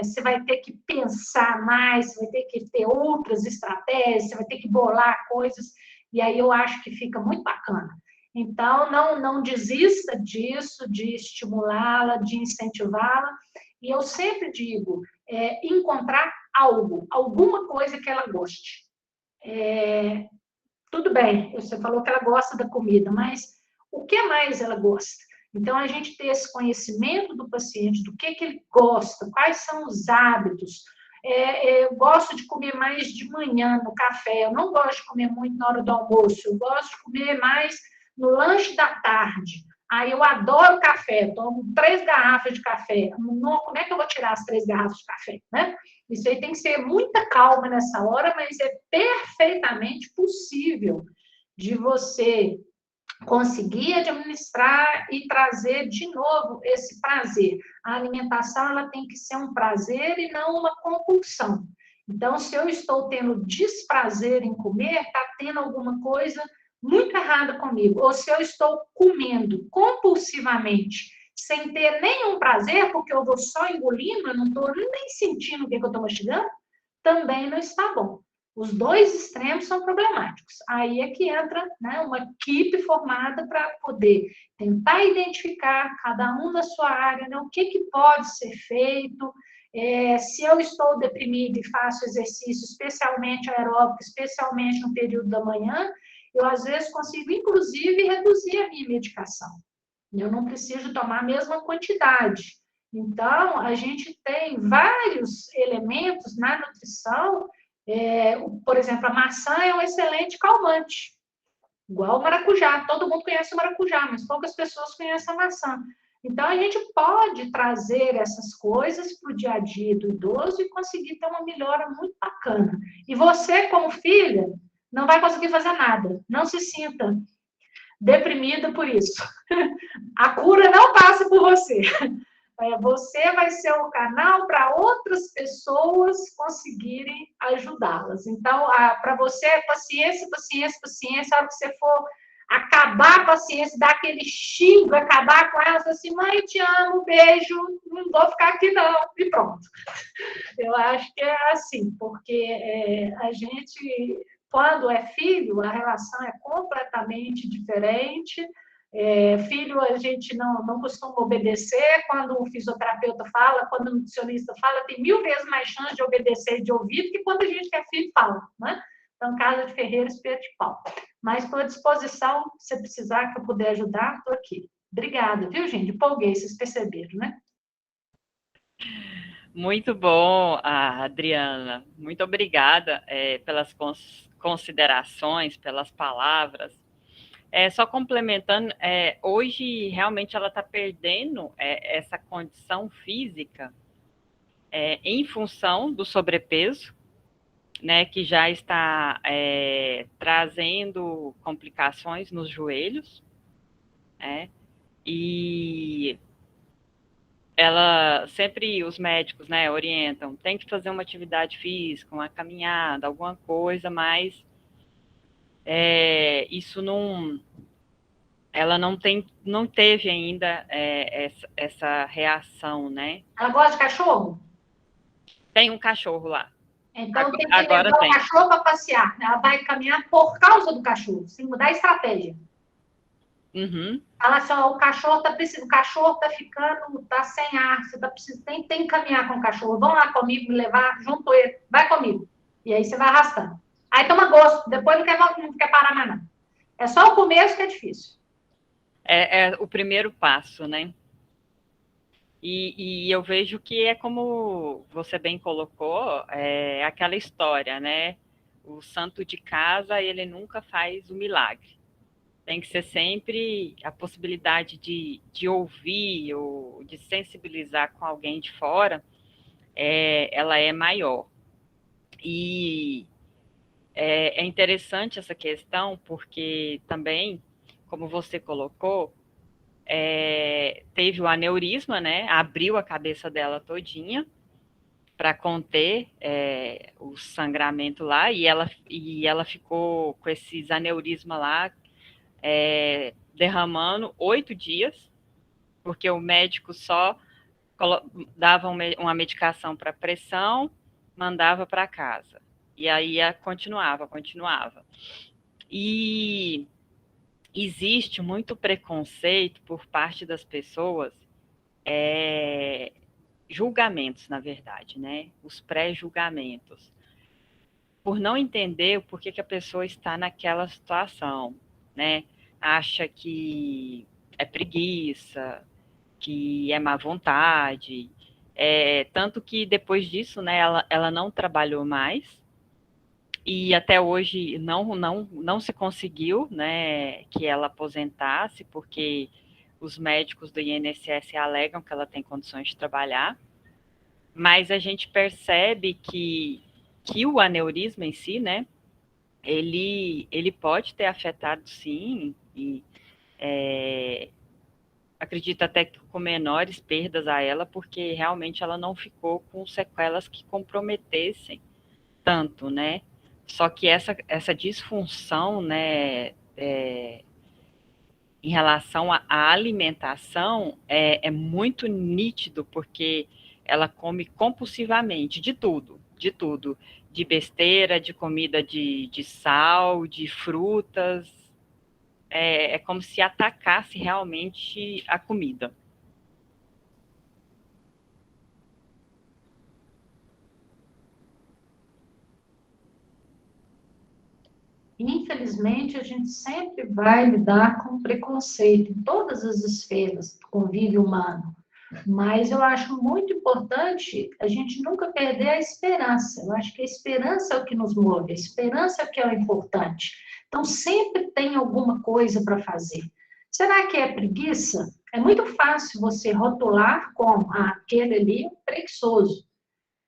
você vai ter que pensar mais, você vai ter que ter outras estratégias, você vai ter que bolar coisas, e aí eu acho que fica muito bacana. Então, não desista disso, de estimulá-la, de incentivá-la. E eu sempre digo, encontrar algo, alguma coisa que ela goste. Tudo bem, você falou que ela gosta da comida, mas o que mais ela gosta? Então, a gente ter esse conhecimento do paciente, do que ele gosta, quais são os hábitos. Eu gosto de comer mais de manhã no café, eu não gosto de comer muito na hora do almoço, eu gosto de comer mais no lanche da tarde. Aí eu adoro café, tomo 3 garrafas de café. Não, como é que eu vou tirar as 3 garrafas de café, né? Isso aí tem que ser muita calma nessa hora, mas é perfeitamente possível de você conseguir administrar e trazer de novo esse prazer. A alimentação ela tem que ser um prazer e não uma compulsão. Então, se eu estou tendo desprazer em comer, está tendo alguma coisa muito errada comigo. Ou se eu estou comendo compulsivamente, sem ter nenhum prazer, porque eu vou só engolindo, eu não estou nem sentindo o que eu estou mastigando, também não está bom. Os 2 extremos são problemáticos. Aí é que entra, né, uma equipe formada para poder tentar identificar cada um na sua área, né, o que pode ser feito. Se eu estou deprimida e faço exercício, especialmente aeróbico, especialmente no período da manhã, eu às vezes consigo, inclusive, reduzir a minha medicação. Eu não preciso tomar a mesma quantidade. Então, a gente tem vários elementos na nutrição. Por exemplo, a maçã é um excelente calmante, igual o maracujá. Todo mundo conhece o maracujá, mas poucas pessoas conhecem a maçã. Então, a gente pode trazer essas coisas para o dia a dia do idoso e conseguir ter uma melhora muito bacana. E você, como filha, não vai conseguir fazer nada. Não se sinta deprimida por isso. A cura não passa por você. Você vai ser um canal para outras pessoas conseguirem ajudá-las. Então, para você é paciência, paciência, paciência. A hora que você for acabar a paciência, dar aquele xingo, acabar com ela, assim, mãe, eu te amo, beijo, não vou ficar aqui não, e pronto. Eu acho que é assim, porque a gente, quando é filho, a relação é completamente diferente. Filho, a gente não costuma obedecer, quando o fisioterapeuta fala, quando o nutricionista fala, tem 1000 vezes mais chance de obedecer e de ouvir do que quando a gente que é filho fala, né? Então, casa de ferreiro, espeto de pau. Mas estou à disposição, se precisar que eu puder ajudar, estou aqui. Obrigada, viu, gente? Empolguei, vocês perceberam, né?
Muito bom, Adriana. Muito obrigada pelas considerações, pelas palavras. Só complementando, hoje realmente ela está perdendo essa condição física em função do sobrepeso, né, que já está trazendo complicações nos joelhos, e ela sempre, os médicos, né, orientam, tem que fazer uma atividade física, uma caminhada, alguma coisa, mas isso ela não teve ainda essa reação, né?
Ela gosta de cachorro?
Tem um cachorro lá.
Então, tem que
Agora
levar
tem.
o cachorro para passear. Ela vai caminhar por causa do cachorro, sem mudar a estratégia.
Uhum.
Fala assim, ó, o cachorro tá ficando, tá sem ar, você tá precisando, tem que caminhar com o cachorro. Vão lá comigo, me levar, junto ele, vai comigo. E aí você vai arrastando. Aí toma gosto, depois não quer parar mais nada. É só o começo que é difícil.
É o primeiro passo, né? E eu vejo que é como você bem colocou, aquela história, né? O santo de casa, ele nunca faz o milagre. Tem que ser sempre a possibilidade de ouvir ou de sensibilizar com alguém de fora, ela é maior. E é interessante essa questão, porque também, como você colocou, teve o aneurisma, né? Abriu a cabeça dela todinha para conter o sangramento lá, e ela ficou com esses aneurismas lá derramando 8 dias, porque o médico só dava uma medicação para pressão, mandava para casa. E aí continuava. E existe muito preconceito por parte das pessoas, julgamentos, na verdade, né? Os pré-julgamentos, por não entender o porquê que a pessoa está naquela situação, né? Acha que é preguiça, que é má vontade, tanto que depois disso, né, ela não trabalhou mais, e até hoje não se conseguiu, né, que ela aposentasse, porque os médicos do INSS alegam que ela tem condições de trabalhar, mas a gente percebe que o aneurisma em si, né, ele pode ter afetado, sim, e acredito até que com menores perdas a ela, porque realmente ela não ficou com sequelas que comprometessem tanto, né? Só que essa disfunção, né, em relação à alimentação é muito nítido, porque ela come compulsivamente de tudo, de besteira, de comida de sal, de frutas, é como se atacasse realmente a comida.
Infelizmente, a gente sempre vai lidar com preconceito em todas as esferas do convívio humano. Mas eu acho muito importante a gente nunca perder a esperança. Eu acho que a esperança é o que nos move, a esperança é o que é o importante. Então, sempre tem alguma coisa para fazer. Será que é preguiça? É muito fácil você rotular como aquele ali preguiçoso.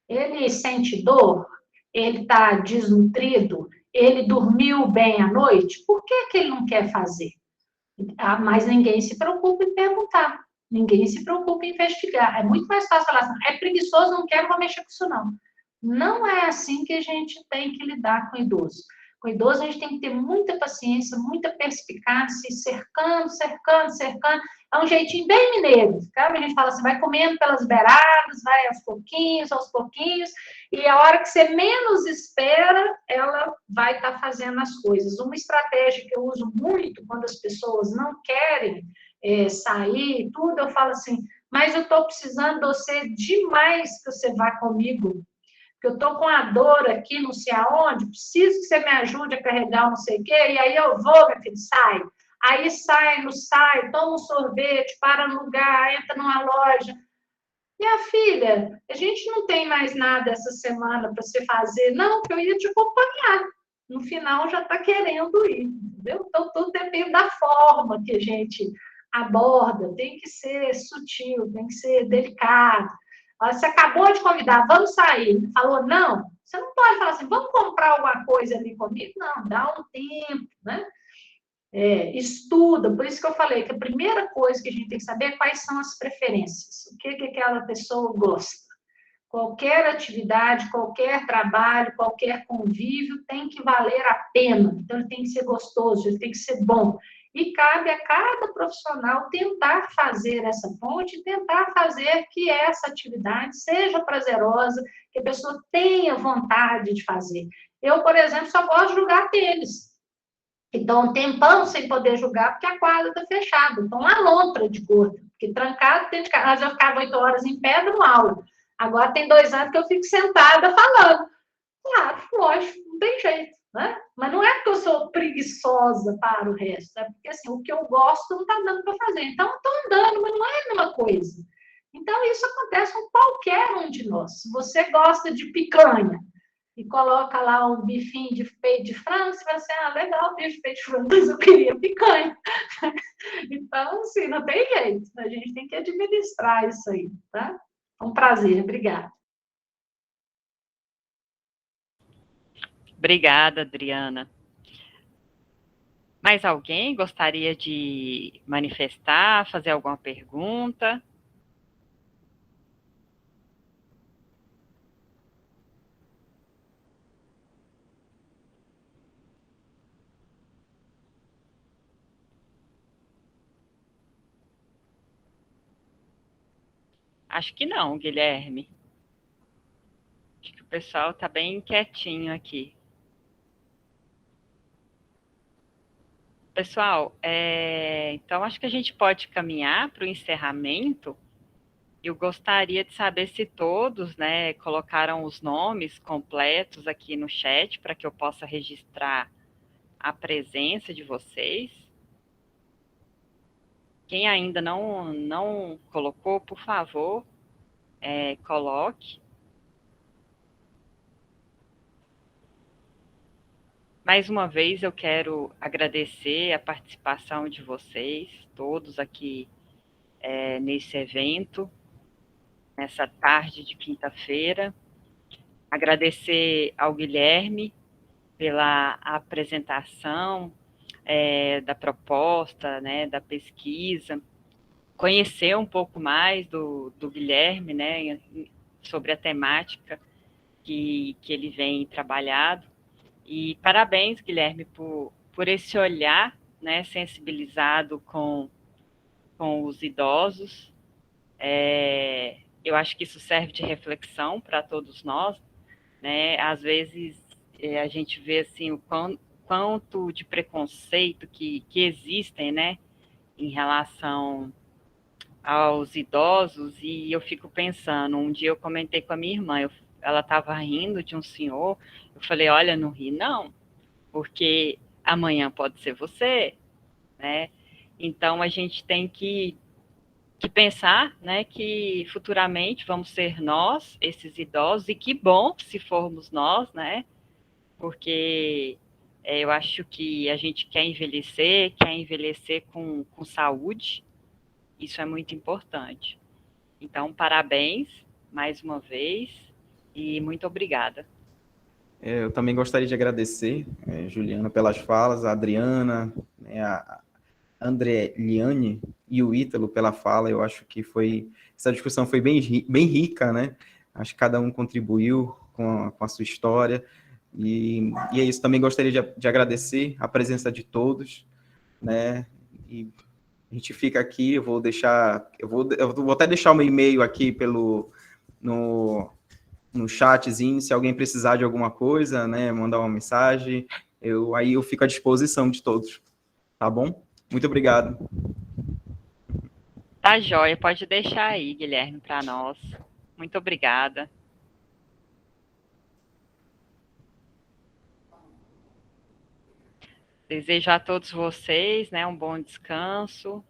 Ele sente dor? Ele está desnutrido? Ele dormiu bem à noite? Por que ele não quer fazer? Mas ninguém se preocupa em perguntar. Ninguém se preocupa em investigar. É muito mais fácil falar assim, é preguiçoso, não quero, vou mexer com isso não. Não é assim que a gente tem que lidar com o idoso. Com o idoso, a gente tem que ter muita paciência, muita perspicácia, cercando, cercando, cercando. É um jeitinho bem mineiro, sabe? A gente fala assim, vai comendo pelas beiradas, vai aos pouquinhos, e a hora que você menos espera, ela vai estar fazendo as coisas. Uma estratégia que eu uso muito quando as pessoas não querem sair, tudo, eu falo assim, mas eu estou precisando de você demais que você vá comigo, que eu estou com a dor aqui, não sei aonde, preciso que você me ajude a carregar não sei o quê, e aí eu vou, meu filho, sai. Aí sai, não sai, toma um sorvete, para no lugar, entra numa loja. Minha filha, a gente não tem mais nada essa semana para você fazer. Não, que eu ia te acompanhar. No final já está querendo ir, entendeu? Então, tudo depende da forma que a gente aborda. Tem que ser sutil, tem que ser delicado. Você acabou de convidar, vamos sair. Falou, não. Você não pode falar assim, vamos comprar alguma coisa ali comigo? Não, dá um tempo, né? Estuda, por isso que eu falei que a primeira coisa que a gente tem que saber é quais são as preferências, o que aquela pessoa gosta. Qualquer atividade, qualquer trabalho, qualquer convívio tem que valer a pena, então ele tem que ser gostoso, ele tem que ser bom. E cabe a cada profissional tentar fazer essa ponte, tentar fazer que essa atividade seja prazerosa, que a pessoa tenha vontade de fazer. Eu, por exemplo, só gosto de jogar tênis. Então, um tempão sem poder jogar, porque a quadra está fechada. Então, uma lontra de gordo, porque trancado dentro de casa. Às vezes eu ficava 8 horas em pé dando aula. Agora tem 2 anos que eu fico sentada falando. Claro, lógico, não tem jeito, né? Mas não é porque eu sou preguiçosa para o resto, é porque assim, o que eu gosto não está dando para fazer. Então, eu estou andando, mas não é a mesma coisa. Então, isso acontece com qualquer um de nós. Se você gosta de picanha, e coloca lá um bifinho de peito de frango, você vai assim, legal, bicho de peito de frango, mas eu queria picanha. Então, assim, não tem jeito, a gente tem que administrar isso aí, tá? É um prazer, obrigada.
Obrigada, Adriana. Mais alguém gostaria de manifestar, fazer alguma pergunta? Acho que não, Guilherme. Acho que o pessoal está bem quietinho aqui. Pessoal, então acho que a gente pode caminhar para o encerramento. Eu gostaria de saber se todos, né, colocaram os nomes completos aqui no chat para que eu possa registrar a presença de vocês. Quem ainda não colocou, por favor, coloque. Mais uma vez, eu quero agradecer a participação de vocês, todos aqui nesse evento, nessa tarde de quinta-feira. Agradecer ao Guilherme pela apresentação da proposta, né, da pesquisa, conhecer um pouco mais do Guilherme, né, sobre a temática que ele vem trabalhado. E parabéns, Guilherme, por esse olhar, né, sensibilizado com os idosos. Eu acho que isso serve de reflexão para todos nós, né? Às vezes a gente vê assim, o quanto de preconceito que existem, né, em relação aos idosos, e eu fico pensando, um dia eu comentei com a minha irmã, ela estava rindo de um senhor, eu falei, olha, não ri não, porque amanhã pode ser você, né? Então a gente tem que pensar, né, que futuramente vamos ser nós, esses idosos, e que bom se formos nós, né? Porque eu acho que a gente quer envelhecer com saúde, isso é muito importante. Então, parabéns mais uma vez e muito obrigada.
Eu também gostaria de agradecer, Juliana, pelas falas, a Adriana, né, a Andreliane e o Ítalo pela fala. Eu acho que essa discussão foi bem rica, né? Acho que cada um contribuiu com a sua história. E é isso, também gostaria de agradecer a presença de todos, né? E a gente fica aqui, eu vou até deixar o meu e-mail aqui no chatzinho, se alguém precisar de alguma coisa, né, mandar uma mensagem, aí eu fico à disposição de todos, tá bom? Muito obrigado.
Tá joia, pode deixar aí, Guilherme, para nós. Muito obrigada. Desejo a todos vocês, né, um bom descanso